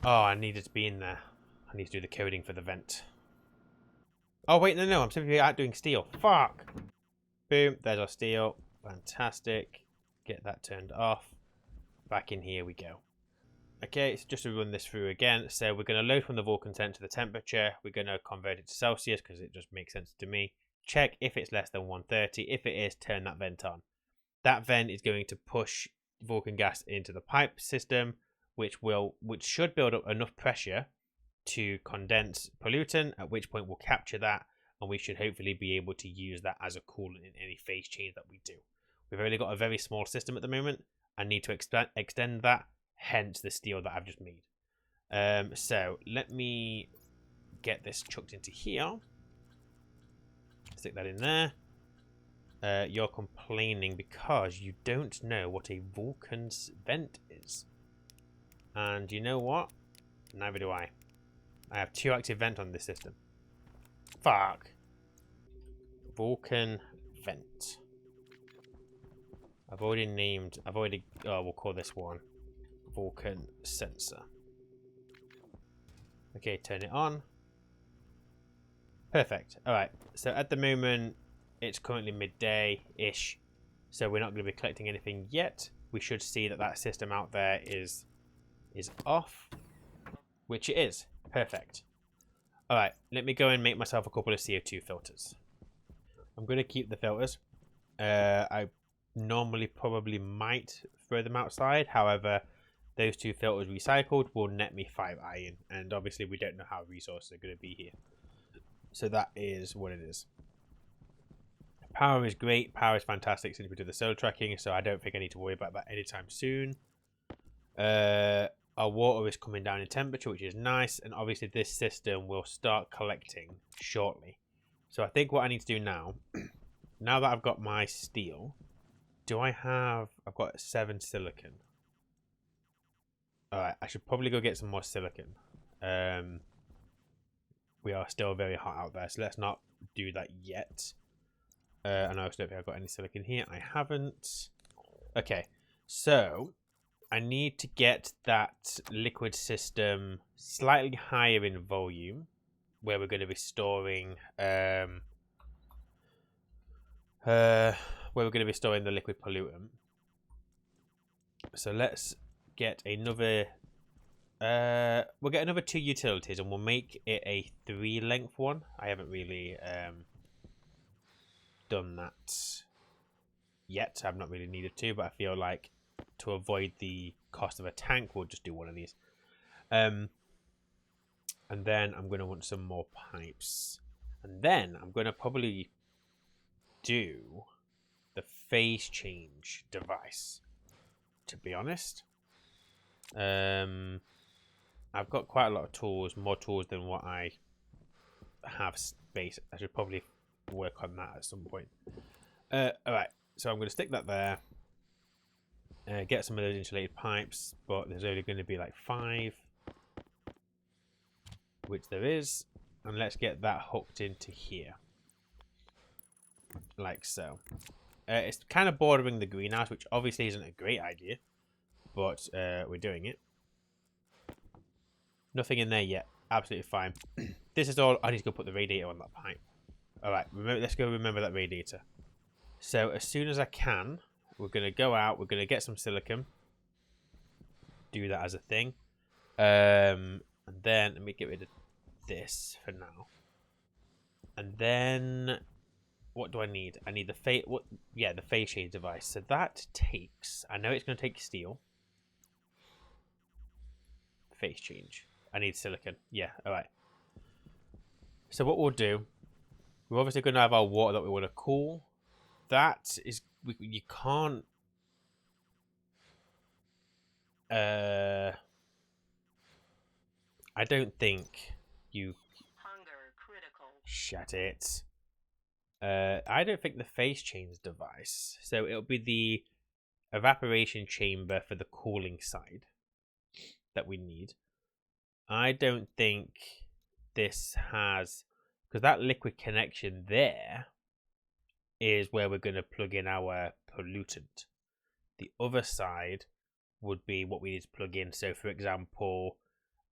Oh, I needed to be in there. I need to do the coding for the vent. Oh, wait, no. I'm simply out doing steel. Fuck. Boom. There's our steel. Fantastic. Get that turned off. Back in here we go. Okay, so just to run this through again. So we're going to load from the Vulcan tent to the temperature. We're going to convert it to Celsius because it just makes sense to me. Check if it's less than 130. If it is, turn that vent on. That vent is going to push Vulcan gas into the pipe system, which should build up enough pressure to condense pollutant, at which point we'll capture that, and we should hopefully be able to use that as a coolant in any phase change that we do. We've only got a very small system at the moment. I need to extend that, hence the steel that I've just made. So let me get this chucked into here. Stick that in there. You're complaining because you don't know what a Vulcan's vent is. And you know what? Neither do I. I have 2 active vent on this system. Fuck. Vulcan vent. Oh, we'll call this one Vulcan sensor. Okay, turn it on. Perfect. Alright, so at the moment, it's currently midday-ish, so we're not going to be collecting anything yet. We should see that system out there is off, which it is. Perfect. Alright, let me go and make myself a couple of CO2 filters. I'm going to keep the filters. I normally probably might throw them outside. However, those 2 filters recycled will net me 5 iron. And obviously we don't know how resources are going to be here. So that is what it is. Power is great. Power is fantastic since we do the solar tracking. So I don't think I need to worry about that anytime soon. Our water is coming down in temperature, which is nice. And obviously this system will start collecting shortly. So I think what I need to do now, now that I've got my steel, I've got 7 silicon. Alright, I should probably go get some more silicon. We are still very hot out there, so let's not do that yet. And I also don't think I've got any silicon here. I haven't. Okay, so I need to get that liquid system slightly higher in volume, where we're going to be storing the liquid pollutant. So let's get another. We'll get another 2 utilities, and we'll make it a 3 length one. I haven't really done that yet. I've not really needed to, but I feel like to avoid the cost of a tank, we'll just do one of these. And then I'm going to want some more pipes. And then I'm going to probably do the phase change device, to be honest. I've got quite a lot of tools, more tools than what I have space. I should probably work on that at some point. Alright, so I'm going to stick that there. Get some of those insulated pipes, but there's only going to be like 5, which there is. And let's get that hooked into here, like so. It's kind of bordering the greenhouse, which obviously isn't a great idea, but we're doing it. Nothing in there yet. Absolutely fine. This is all. I need to go put the radiator on that pipe. Alright, let's go remember that radiator. So as soon as I can, we're going to go out. We're going to get some silicon. Do that as a thing. And then let me get rid of this for now. And then what do I need? I need the phase. The phase change device. So that takes. I know it's going to take steel. Phase change. I need silicon. Yeah. All right. So what we'll do, we're obviously going to have our water that we want to cool. That is, you can't. I don't think you. Hunger critical. Shut it. I don't think the phase change device. So it'll be the evaporation chamber for the cooling side that we need. I don't think this has, because that liquid connection there is where we're going to plug in our pollutant. The other side would be what we need to plug in. So, for example,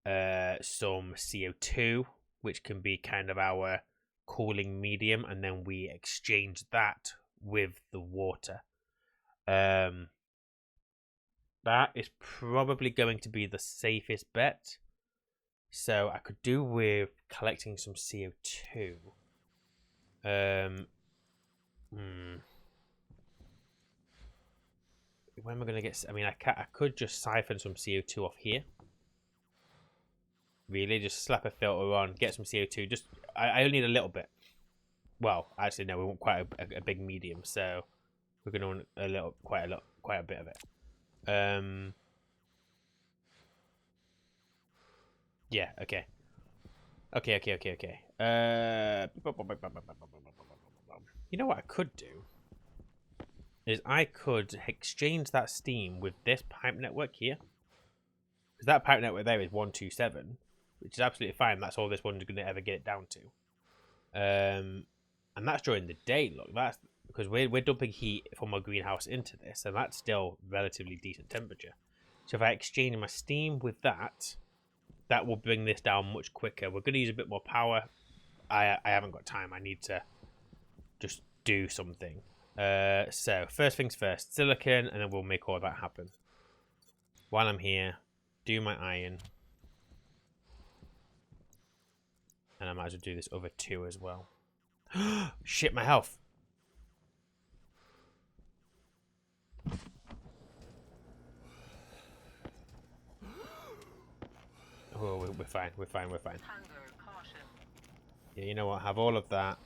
some CO2, which can be kind of our cooling medium, and then we exchange that with the water. That is probably going to be the safest bet. So I could do with collecting some CO2. Where am I going to get? I mean, I could just siphon some CO2 off here. Really, just slap a filter on, get some CO2. Just, I only need a little bit. Well, actually, no, we want quite a big medium, so we're going to want quite a bit of it. Yeah. Okay. Okay. You know what I could do? Is I could exchange that steam with this pipe network here. Because that pipe network there is 127, which is absolutely fine. That's all this one's going to ever get it down to. And that's during the day, look. That's because we're dumping heat from our greenhouse into this, and that's still relatively decent temperature. So if I exchange my steam with that, that will bring this down much quicker. We're going to use a bit more power. I haven't got time. I need to just do something. So first things first, silicon, and then we'll make all that happen. While I'm here, do my iron. And I might as well do this other 2 as well. Shit, my health. Oh, we're fine. Hunger caution. Yeah, you know what? Have all of that.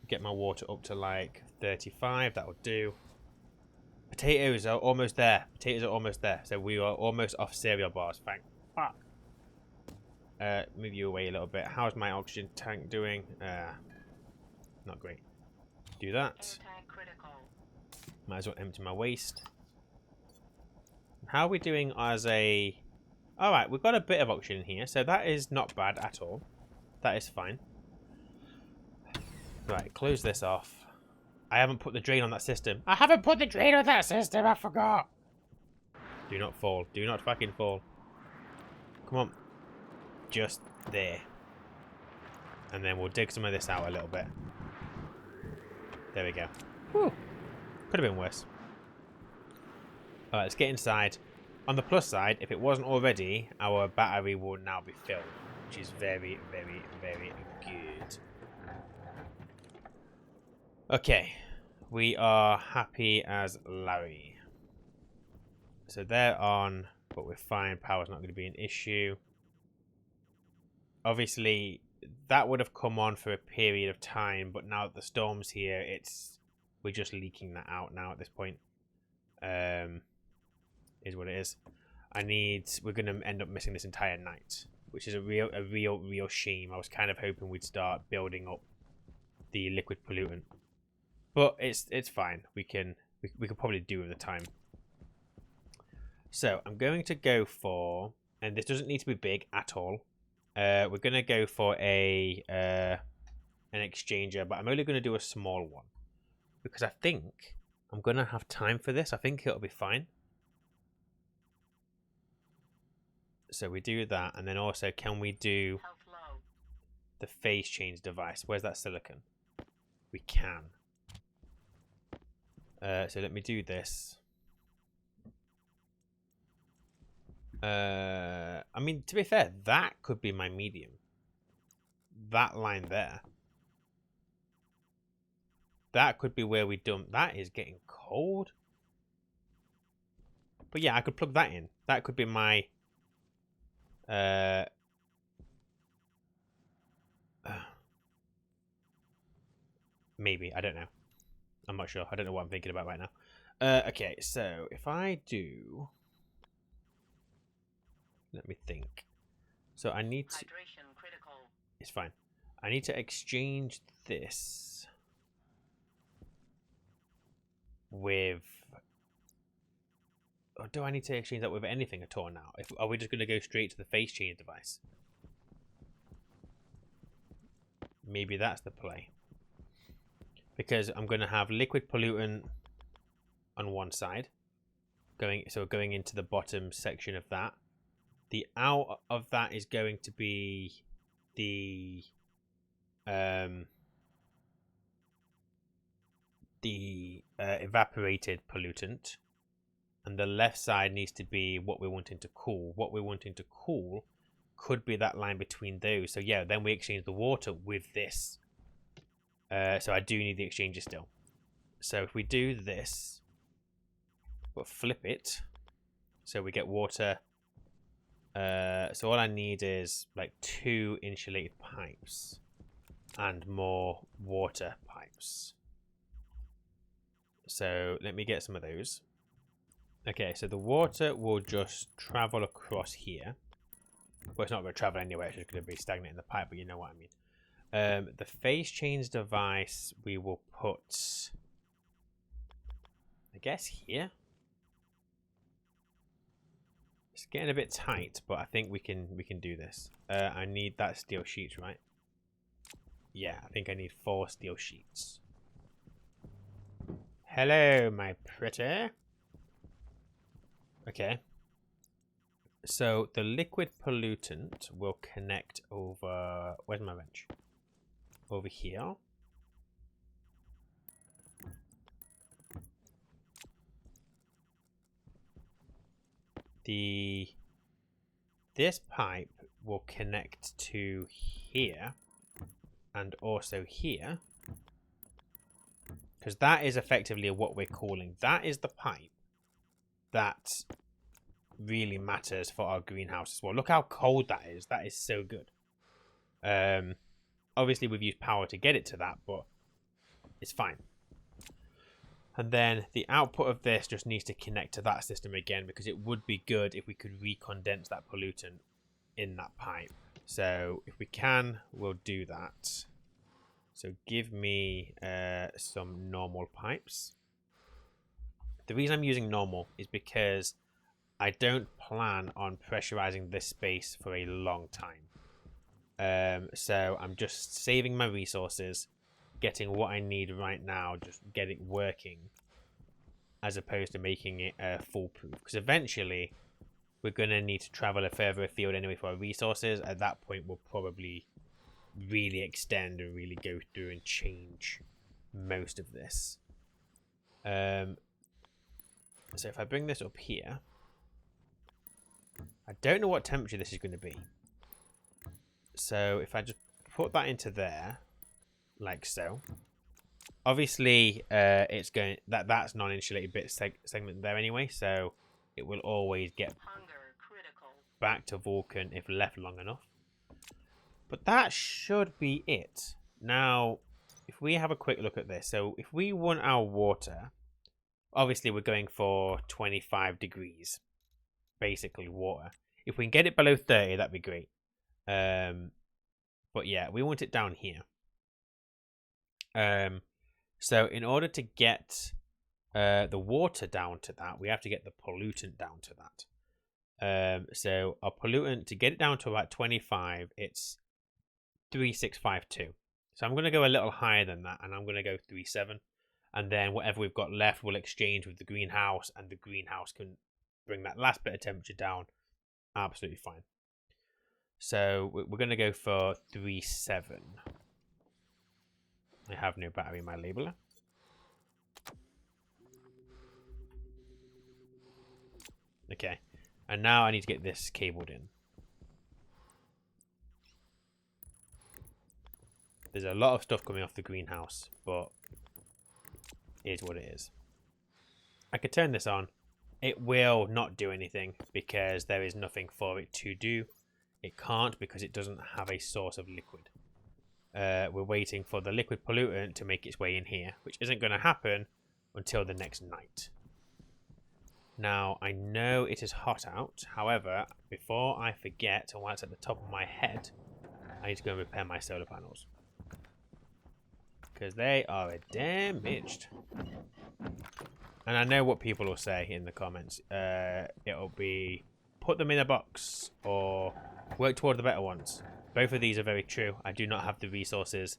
Get my water up to like 35. That'll do. Potatoes are almost there. So we are almost off cereal bars. Thank fuck. Move you away a little bit. How's my oxygen tank doing? Not great. Do that. Might as well empty my waste. How are we doing as a... Alright, we've got a bit of oxygen here, so that is not bad at all. That is fine. Right, close this off. I haven't put the drain on that system. I forgot. Do not fall. Do not fucking fall. Come on. Just there. And then we'll dig some of this out a little bit. There we go. Whew. Could have been worse. Alright, let's get inside. On the plus side, if it wasn't already, our battery will now be filled, which is very, very, very good. Okay, we are happy as Larry. So they're on, but we're fine. Power's not going to be an issue. Obviously, that would have come on for a period of time, but now that the storm's here, we're just leaking that out now at this point. Is what it is. We're going to end up missing this entire night, which is a real shame. I was kind of hoping we'd start building up the liquid pollutant, but it's fine. We could probably do with the time. So I'm going to go for, and this doesn't need to be big at all. We're going to go for an exchanger, but I'm only going to do a small one because I think I'm going to have time for this. I think it'll be fine. So we do that, and then also can we do the phase change device? Where's that silicon? We can. So let me do this. I mean, to be fair, that could be my medium. That line there. That could be where we dump. That is getting cold. But yeah, I could plug that in. That could be my... maybe, I don't know. I'm not sure. I don't know what I'm thinking about right now. Okay, so if I do, let me think. So I need to. Hydration critical. It's fine. I need to exchange this with. Or do I need to exchange that with anything at all now? Are we just going to go straight to the phase change device? Maybe that's the play. Because I'm going to have liquid pollutant on one side. Going into the bottom section of that. The out of that is going to be the evaporated pollutant. And the left side needs to be what we're wanting to cool. What we're wanting to cool could be that line between those. So yeah, then we exchange the water with this. So I do need the exchanger still. So if we do this, we'll flip it. So we get water. So all I need is like 2 insulated pipes and more water pipes. So let me get some of those. Okay, so the water will just travel across here. Well, it's not going to travel anywhere. It's just going to be stagnant in the pipe, but you know what I mean. The phase change device we will put, I guess, here. It's getting a bit tight, but I think we can do this. I need that steel sheets, right? Yeah, I think I need 4 steel sheets. Hello, my pretty. Okay. So the liquid pollutant will connect over... Where's my wrench? Over here. This pipe will connect to here and also here, because that is effectively what we're calling. That is the pipe that really matters for our greenhouse as well. Look how cold that is. That is so good. Obviously we've used power to get it to that, but it's fine. And then the output of this just needs to connect to that system again, because it would be good if we could recondense that pollutant in that pipe. So if we can, we'll do that. So give me some normal pipes. The reason I'm using normal is because I don't plan on pressurizing this space for a long time. So I'm just saving my resources, getting what I need right now, just get it working. as opposed to making it foolproof. Because eventually, we're going to need to travel a further afield anyway for our resources. At that point, we'll probably really extend and really go through and change most of this. So if I bring this up here, I don't know what temperature this is going to be. So if I just put that into there, like so. Obviously, it's going that's non-insulated bit segment there anyway, so it will always get back to Vulcan if left long enough. But that should be it. Now, if we have a quick look at this, so if we want our water, obviously we're going for 25 degrees, basically water. If we can get it below 30, that'd be great. But yeah, we want it down here. So in order to get the water down to that, we have to get the pollutant down to that. So our pollutant, to get it down to about 25, it's 3652. So I'm going to go a little higher than that, and I'm going to go 37. And then whatever we've got left, we'll exchange with the greenhouse, and the greenhouse can bring that last bit of temperature down. Absolutely fine. So we're going to go for 37. I have no battery in my labeler. Okay. And now I need to get this cabled in. There's a lot of stuff coming off the greenhouse, but it is what it is. I could turn this on. It will not do anything because there is nothing for it to do. It can't because it doesn't have a source of liquid. We're waiting for the liquid pollutant to make its way in here, which isn't going to happen until the next night. Now, I know it is hot out. However, before I forget, and while it's at the top of my head, I need to go and repair my solar panels. Because they are damaged. And I know what people will say in the comments. It'll be, put them in a box, or work toward the better ones. Both of these are very true. I do not have the resources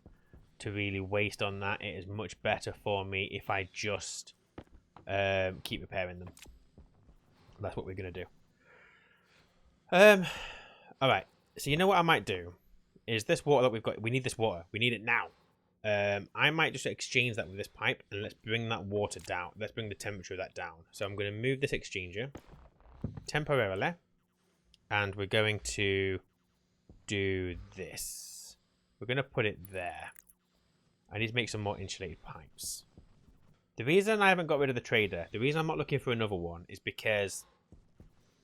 to really waste on that. It is much better for me if I just keep repairing them. That's what we're going to do. Alright. So you know what I might do? Is this water that we've got... We need this water. We need it now. I might just exchange that with this pipe, and let's bring that water down. Let's bring the temperature of that down. So I'm going to move this exchanger temporarily, and we're going to do this. We're going to put it there. I need to make some more insulated pipes. The reason I haven't got rid of the trader, the reason I'm not looking for another one, is because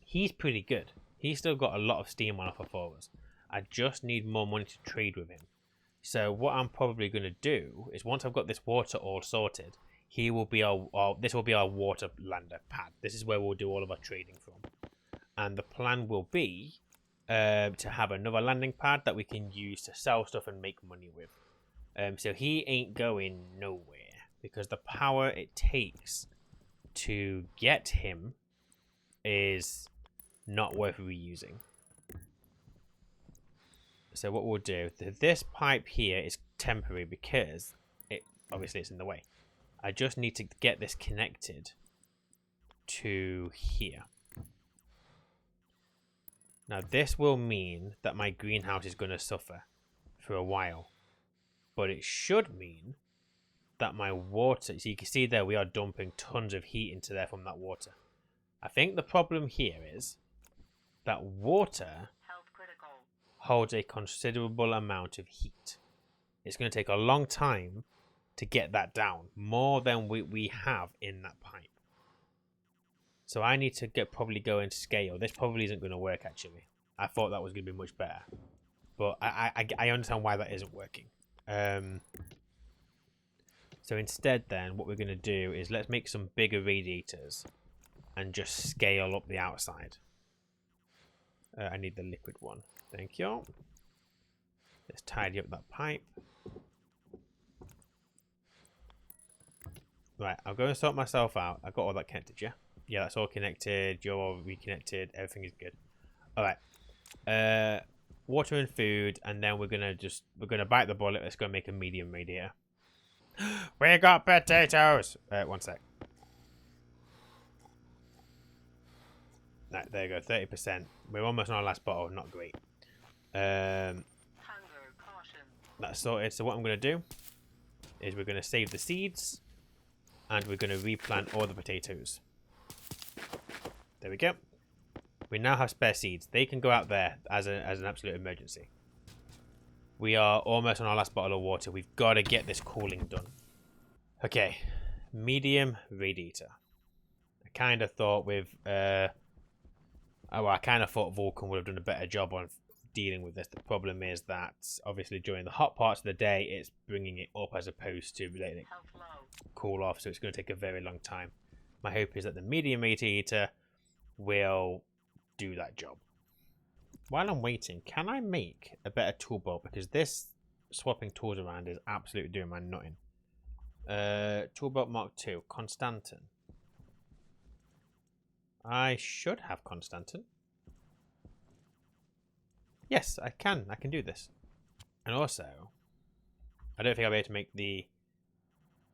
he's pretty good. He's still got a lot of steam on offer for us. I just need more money to trade with him. So what I'm probably going to do is, once I've got this water all sorted, he will be this will be our water lander pad. This is where we'll do all of our trading from. And the plan will be to have another landing pad that we can use to sell stuff and make money with. So he ain't going nowhere, because the power it takes to get him is not worth reusing. So what we'll do, this pipe here is temporary because obviously it's in the way. I just need to get this connected to here. Now this will mean that my greenhouse is going to suffer for a while, but it should mean that my water, so you can see there we are dumping tons of heat into there from that water. I think the problem here is that water holds a considerable amount of heat. It's going to take a long time to get that down, more than we have in that pipe. So I need to probably go and scale. This probably isn't going to work, actually. I thought that was going to be much better, but I understand why that isn't working. So instead then, what we're going to do is let's make some bigger radiators and just scale up the outside. I need the liquid one. Thank you. Let's tidy up that pipe. Right, I'll go and sort myself out. I've got all that connected, yeah? Yeah, that's all connected. You're all reconnected. Everything is good. Alright. Water and food, and then we're gonna bite the bullet. Let's go make a medium radiator. We got potatoes! One sec. Right, there you go, 30%. We're almost on our last bottle, not great. Hunger caution. That's sorted. So what I'm going to do is we're going to save the seeds and we're going to replant all the potatoes. There we go. We now have spare seeds. They can go out there as an absolute emergency. We are almost on our last bottle of water. We've got to get this cooling done. Okay, medium radiator. I kind of thought with I kind of thought Vulcan would have done a better job on dealing with this. The problem is that obviously during the hot parts of the day, it's bringing it up as opposed to letting it Health low. cool off. So it's going to take a very long time. My hope is that the medium radiator will do that job. While I'm waiting, can I make a better tool belt? Because this swapping tools around is absolutely doing my nutting. Tool belt Mark II, Constantin. I should have Constantin. Yes, I can. I can do this. And also, I don't think I'll be able to make the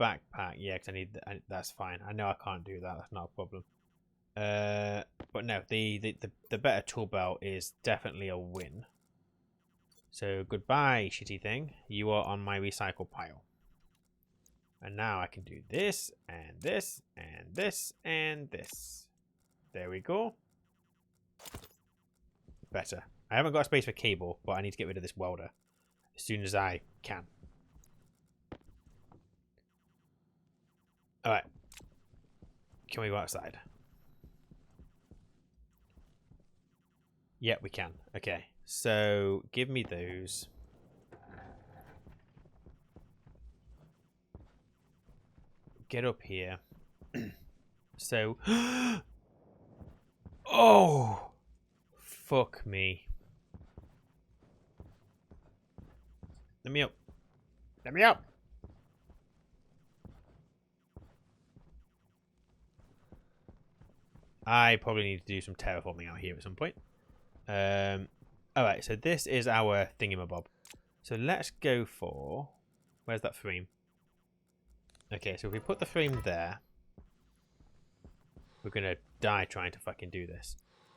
backpack. Yeah, because I need. That's fine. I know I can't do that. That's not a problem. But no, the better tool belt is definitely a win. So goodbye, shitty thing. You are on my recycle pile. And now I can do this and this and this and this. There we go. Better. I haven't got space for cable, but I need to get rid of this welder as soon as I can. Alright. Can we go outside? Yeah, we can. Okay. So, give me those. Get up here. So... Oh! Fuck me. Let me up. Let me up! I probably need to do some terraforming out here at some point. Alright, so this is our thingamabob. So let's go for... Where's that frame? Okay, so if we put the frame there... We're going to die trying to fucking do this.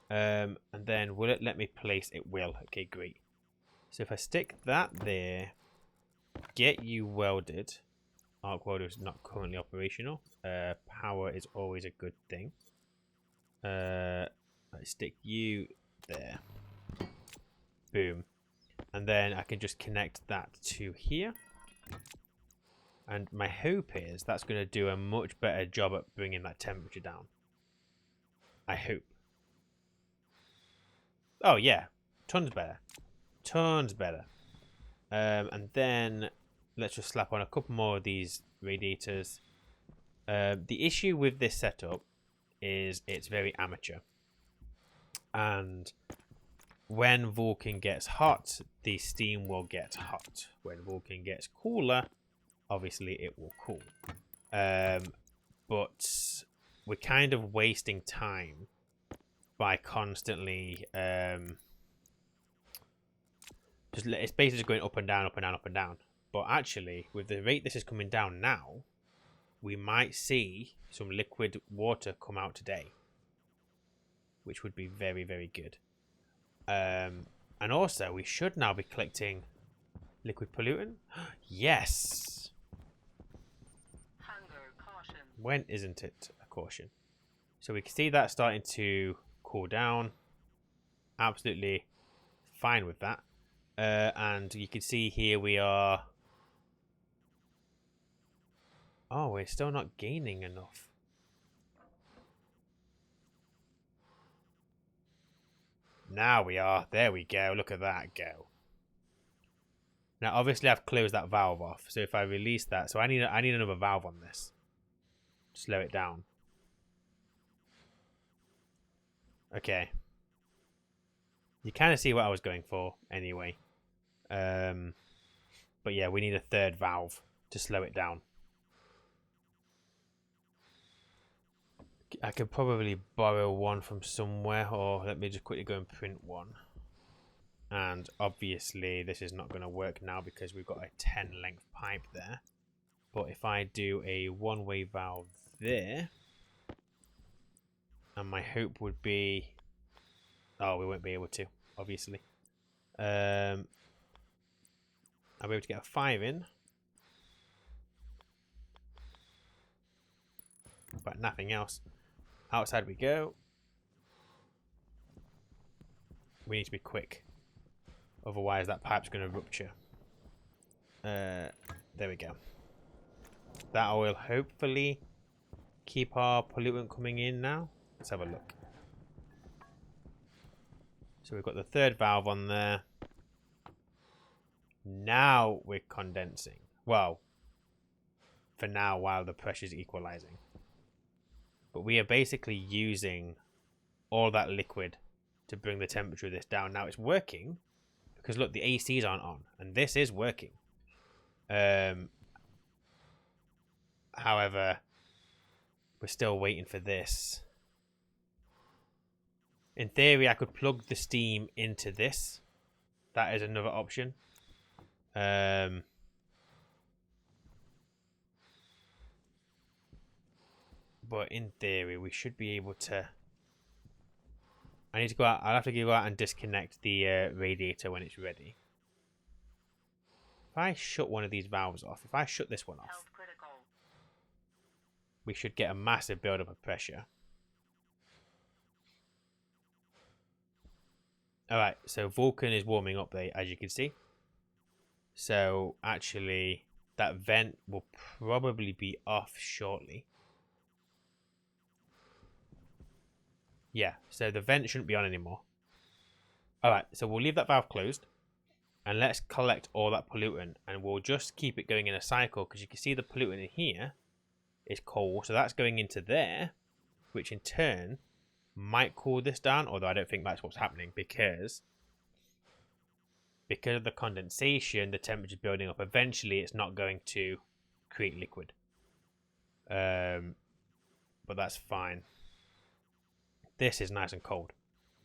And then will it let me place? It will. Okay, great. So if I stick that there... Get you welded. Arc welder is not currently operational. Power is always a good thing. I stick you there. Boom. And then I can just connect that to here. And my hope is that's going to do a much better job at bringing that temperature down. I hope. Oh yeah, tons better. Tons better. And then let's just slap on a couple more of these radiators. The issue with this setup is it's very amateur. And when Vulcan gets hot, the steam will get hot. When Vulcan gets cooler, obviously it will cool. But we're kind of wasting time by constantly it's basically just going up and down, up and down, up and down. But actually, with the rate this is coming down now, we might see some liquid water come out today, which would be very, very good. And also, we should now be collecting liquid pollutant. Yes. Hunger caution. When isn't it a caution? So we can see that starting to cool down. Absolutely fine with that. And you can see here we are... Oh, we're still not gaining enough. Now we are. There we go. Look at that go. Now, obviously, I've closed that valve off. So if I release that... So I need another valve on this. Slow it down. Okay. You kind of see what I was going for anyway. But yeah, we need a third valve to slow it down. I could probably borrow one from somewhere, or let me just quickly go and print one. And obviously this is not going to work now because we've got a 10 length pipe there. But if I do a one-way valve there, and my hope would be Oh, we won't be able to, obviously. I'll be able to get a 5 in. But nothing else. Outside we go. We need to be quick. Otherwise that pipe's going to rupture. There we go. That will hopefully keep our pollutant coming in now. Let's have a look. So we've got the third valve on there. Now we're condensing. Well, for now while the pressure's equalizing. But we are basically using all that liquid to bring the temperature of this down. Now it's working because look, the ACs aren't on and this is working. However, we're still waiting for this. In theory, I could plug the steam into this. That is another option. But in theory, we should be able to... I need to go out. I'll have to go out and disconnect the radiator when it's ready. If I shut one of these valves off, if I shut this one off, we should get a massive buildup of pressure. Alright, so Vulcan is warming up there, as you can see. So, actually, that vent will probably be off shortly. Yeah, so the vent shouldn't be on anymore. Alright, so we'll leave that valve closed. And let's collect all that pollutant. And we'll just keep it going in a cycle. Because you can see the pollutant in here is coal. So that's going into there. Which in turn might cool this down. Although I don't think that's what's happening. Because of the condensation, the temperature building up. Eventually it's not going to create liquid. But that's fine. This is nice and cold.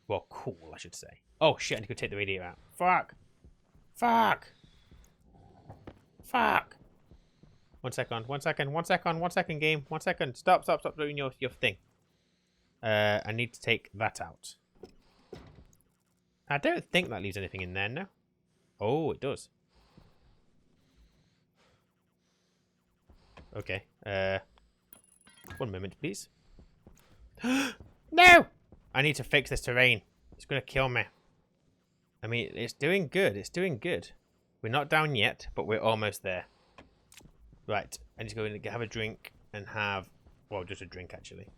Well, cool, I should say. Oh, shit, I need to go take the radiator out. Fuck! Fuck! Fuck! 1 second, 1 second, 1 second, 1 second, game. 1 second. Stop doing your thing. I need to take that out. I don't think that leaves anything in there, no? Oh, it does. Okay. 1 moment, please. No! I need to fix this terrain. It's going to kill me. I mean, it's doing good. It's doing good. We're not down yet, but we're almost there. Right. I need to go in and have a drink and have... Well, just a drink, actually.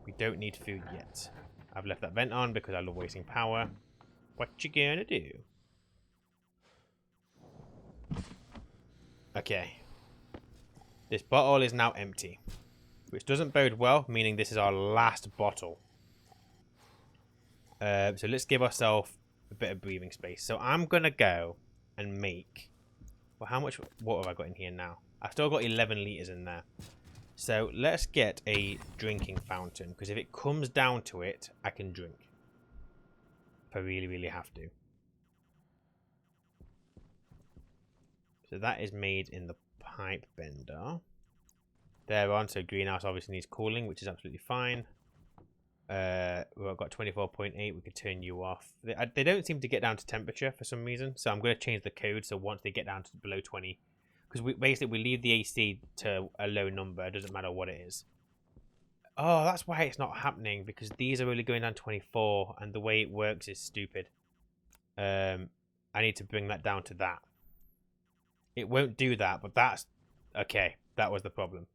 We don't need food yet. I've left that vent on because I love wasting power. What you gonna do? Okay. This bottle is now empty. Which doesn't bode well, meaning this is our last bottle. So let's give ourselves a bit of breathing space. So I'm going to go and make... Well, how much water have I got in here now? I've still got 11 litres in there. So let's get a drinking fountain. Because if it comes down to it, I can drink. If I really, really have to. So that is made in the pipe bender. There on, so greenhouse obviously needs cooling, which is absolutely fine. We've got 24.8. We could turn you off. They don't seem to get down to temperature for some reason, so I'm going to change the code. So once they get down to below 20, because we leave the AC to a low number. It doesn't matter what it is. Oh, that's why it's not happening, because these are only going down 24, and the way it works is stupid. I need to bring that down to that. It won't do that, but that's okay. That was the problem.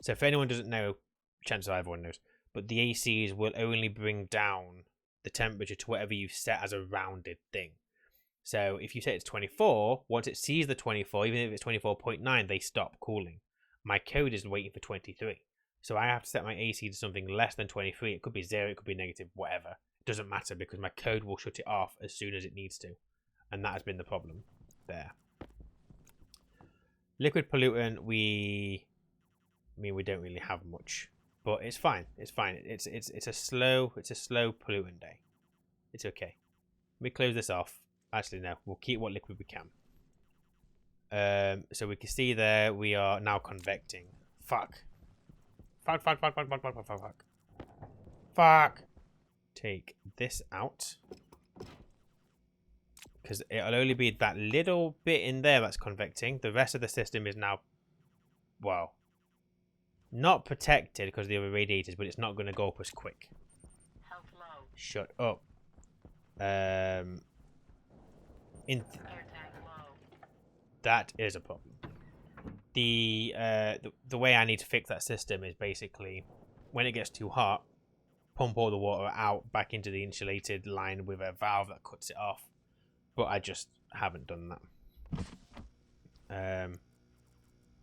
So if anyone doesn't know, chances are everyone knows, but the ACs will only bring down the temperature to whatever you've set as a rounded thing. So if you set it to 24, once it sees the 24, even if it's 24.9, they stop cooling. My code is waiting for 23. So I have to set my AC to something less than 23. It could be 0, it could be negative, whatever. It doesn't matter because my code will shut it off as soon as it needs to. And that has been the problem there. Liquid pollutant, we don't really have much, but it's fine. It's fine. It's a slow pollutant day. It's okay. Let me close this off. Actually, no. We'll keep what liquid we can. So we can see there we are now convecting. Fuck. Fuck. take this out. Because it'll only be that little bit in there that's convecting. The rest of the system is now, well, not protected because of the other radiators, but it's not going to go up as quick. Health low. Shut up. Air tank low. That is a problem. The way I need to fix that system is basically when it gets too hot, pump all the water out back into the insulated line with a valve that cuts it off. But I just haven't done that.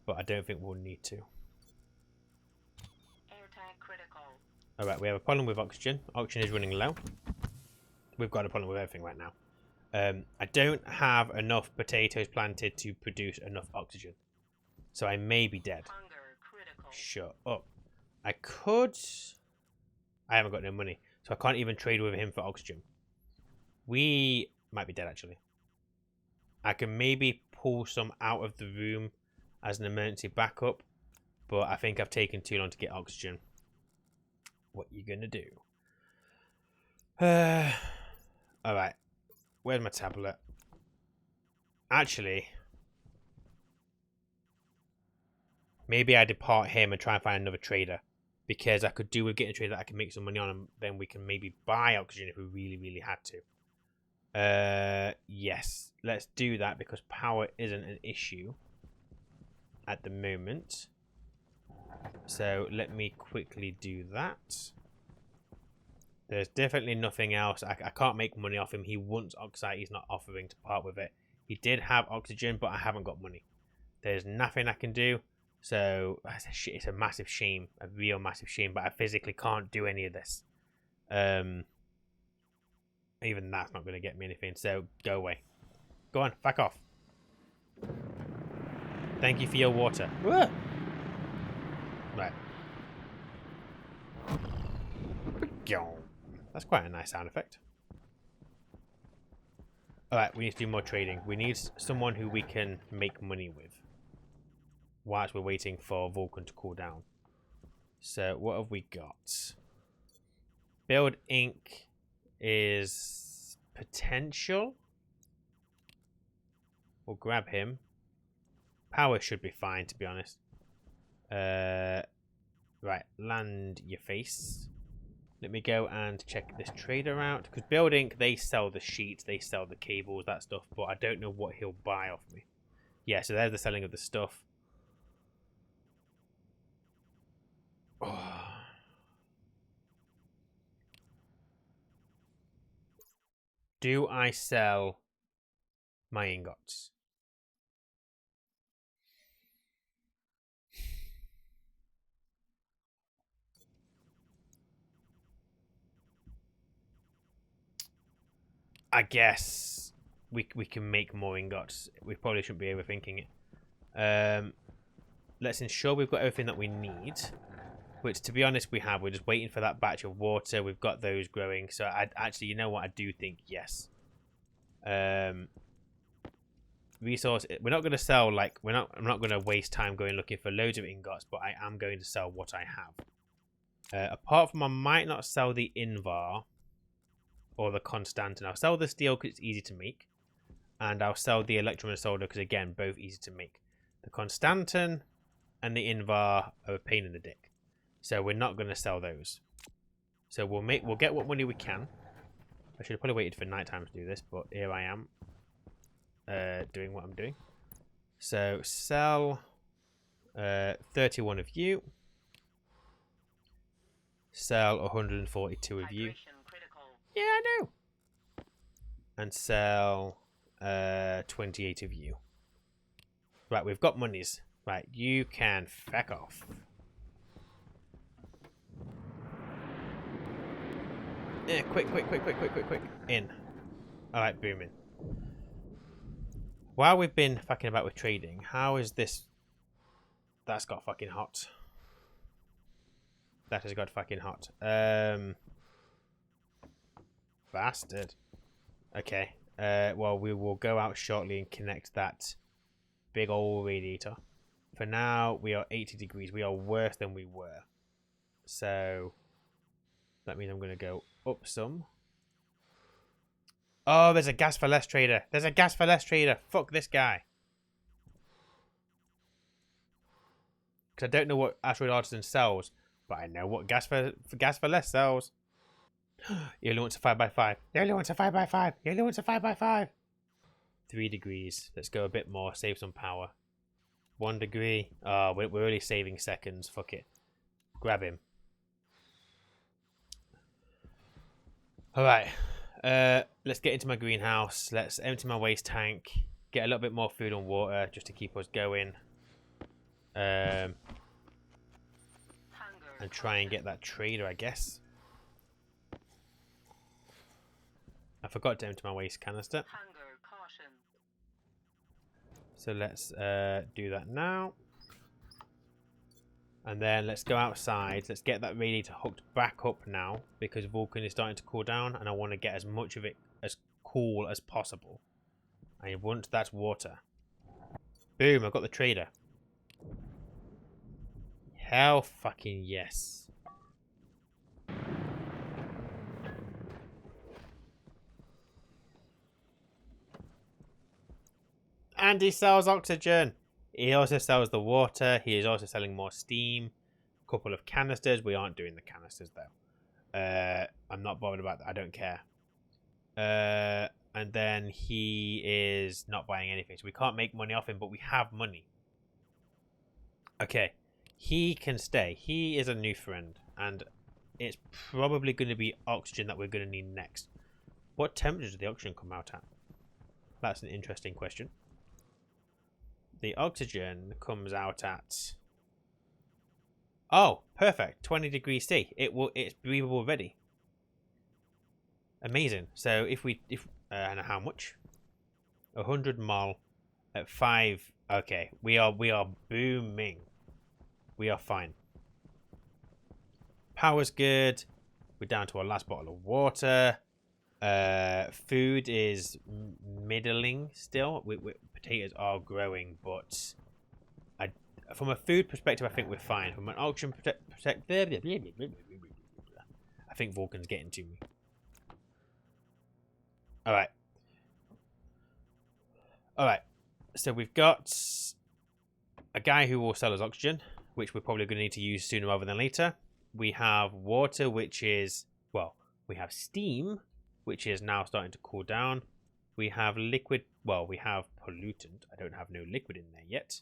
But I don't think we'll need to. Air tank critical. Alright, we have a problem with oxygen. Oxygen is running low. We've got a problem with everything right now. I don't have enough potatoes planted to produce enough oxygen. So I may be dead. Hunger critical. Shut up. I could... I haven't got no money. So I can't even trade with him for oxygen. We might be dead, actually. I can maybe pull some out of the room as an emergency backup. But I think I've taken too long to get oxygen. What you gonna do? Alright. Where's my tablet? Actually... maybe I depart him and try and find another trader. Because I could do with getting a trader that I can make some money on, and then we can maybe buy oxygen if we really, really had to. Yes. Let's do that because power isn't an issue at the moment. So let me quickly do that. There's definitely nothing else. I can't make money off him. He wants oxide. He's not offering to part with it. He did have oxygen, but I haven't got money. There's nothing I can do. So it's a massive shame, a real massive shame, but I physically can't do any of this. Even that's not going to get me anything, so go away. Go on, back off. Thank you for your water. Whoa. Right. That's quite a nice sound effect. Alright, we need to do more trading. We need someone who we can make money with. Whilst we're waiting for Vulcan to cool down. So, what have we got? Build Inc. is potential. We'll grab him. Power should be fine, to be honest. Right, land your face. Let me go and check this trader out. Because Build Inc., they sell the sheets, they sell the cables, that stuff. But I don't know what he'll buy off me. Yeah, so there's the selling of the stuff. Do I sell my ingots? I guess we can make more ingots. We probably shouldn't be overthinking it. Let's ensure we've got everything that we need. Which, to be honest, we have. We're just waiting for that batch of water. We've got those growing. So, actually, you know what? I do think yes. Resource. We're not going to sell, like... I'm not going to waste time going looking for loads of ingots. But I am going to sell what I have. Apart from I might not sell the Invar. Or the Constantin. I'll sell the steel because it's easy to make. And I'll sell the Electrum and Solder because, again, both easy to make. The Constantin and the Invar are a pain in the dick. So we're not going to sell those. So we'll get what money we can. I should have probably waited for nighttime to do this, but here I am doing what I'm doing. So sell 31 of you. Sell 142 of you. Yeah, I know. And sell 28 of you. Right, we've got monies. Right, you can feck off. Yeah, quick. In. Alright, booming. While we've been fucking about with trading, how is this... That's got fucking hot. That has got fucking hot. Bastard. Okay. Well, we will go out shortly and connect that big old radiator. For now, we are 80 degrees. We are worse than we were. So... That means I'm going to go up some. Oh, there's a gas for less trader. There's a gas for less trader. Fuck this guy. Because I don't know what Asteroid Artisan sells, but I know what gas for less sells. He only wants a 5x5. He only wants a 5x5. He only wants a 5x5. 3 degrees. Let's go a bit more. Save some power. 1 degree. Oh, we're only saving seconds. Fuck it. Grab him. Alright. Let's get into my greenhouse. Let's empty my waste tank. Get a little bit more food and water just to keep us going. And try and get that trader, I guess. I forgot to empty my waste canister. So let's do that now. And then let's go outside. Let's get that radiator hooked back up now because Vulcan is starting to cool down and I want to get as much of it as cool as possible. I want that water. Boom, I've got the trader. Hell fucking yes. And he sells oxygen. He also sells the water. He is also selling more steam. A couple of canisters. We aren't doing the canisters though. I'm not bothered about that. I don't care. And then he is not buying anything. So we can't make money off him, but we have money. Okay. He can stay. He is a new friend. And it's probably going to be oxygen that we're going to need next. What temperature does the oxygen come out at? That's an interesting question. The oxygen comes out at... Oh, perfect. 20 degrees C. It's breathable already. Amazing. So and how much? 100 mol at 5. Okay, we are booming. We are fine. Power's good. We're down to our last bottle of water. Food is middling still. Potatoes are growing, but from a food perspective, I think we're fine. From an auction perspective, I think Vulcan's getting to me. Alright. Alright. So we've got a guy who will sell us oxygen, which we're probably going to need to use sooner rather than later. We have water, which is... Well, we have steam, which is now starting to cool down. We have liquid... Well, we have pollutant. I don't have no liquid in there yet.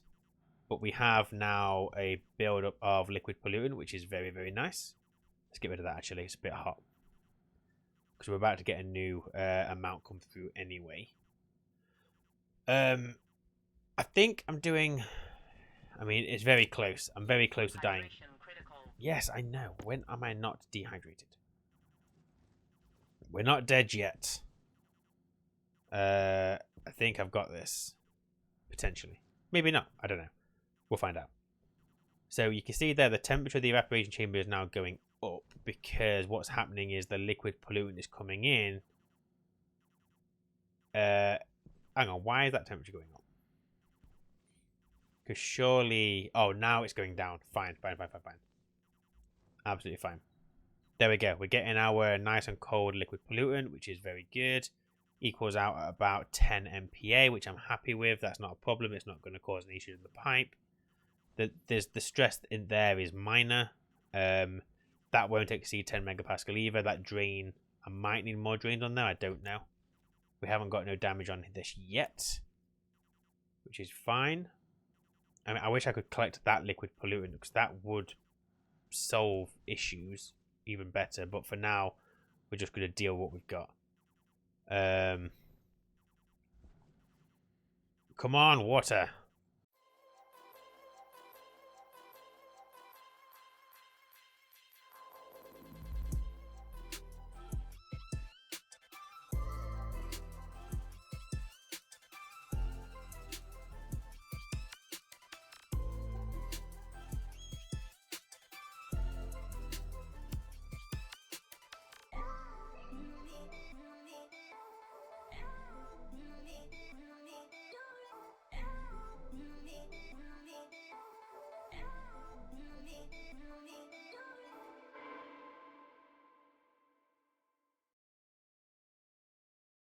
But we have now a build-up of liquid pollutant, which is very, very nice. Let's get rid of that, actually. It's a bit hot. Because we're about to get a new amount come through anyway. I think I'm doing... I mean, it's very close. I'm very close to dying. Yes, I know. When am I not dehydrated? We're not dead yet. I think I've got this. Potentially. Maybe not. I don't know. We'll find out. So you can see there the temperature of the evaporation chamber is now going up because what's happening is the liquid pollutant is coming in. Hang on. Why is that temperature going up? Because surely... Oh, now it's going down. Fine. Absolutely fine. There we go. We're getting our nice and cold liquid pollutant, which is very good. Equals out at about 10 MPa, which I'm happy with. That's not a problem. It's not going to cause any issues in the pipe. The stress in there is minor. That won't exceed 10 megapascal either. That drain, I might need more drains on there. I don't know. We haven't got no damage on this yet, which is fine. I mean, I wish I could collect that liquid pollutant because that would solve issues even better. But for now, we're just going to deal with what we've got. Come on, water.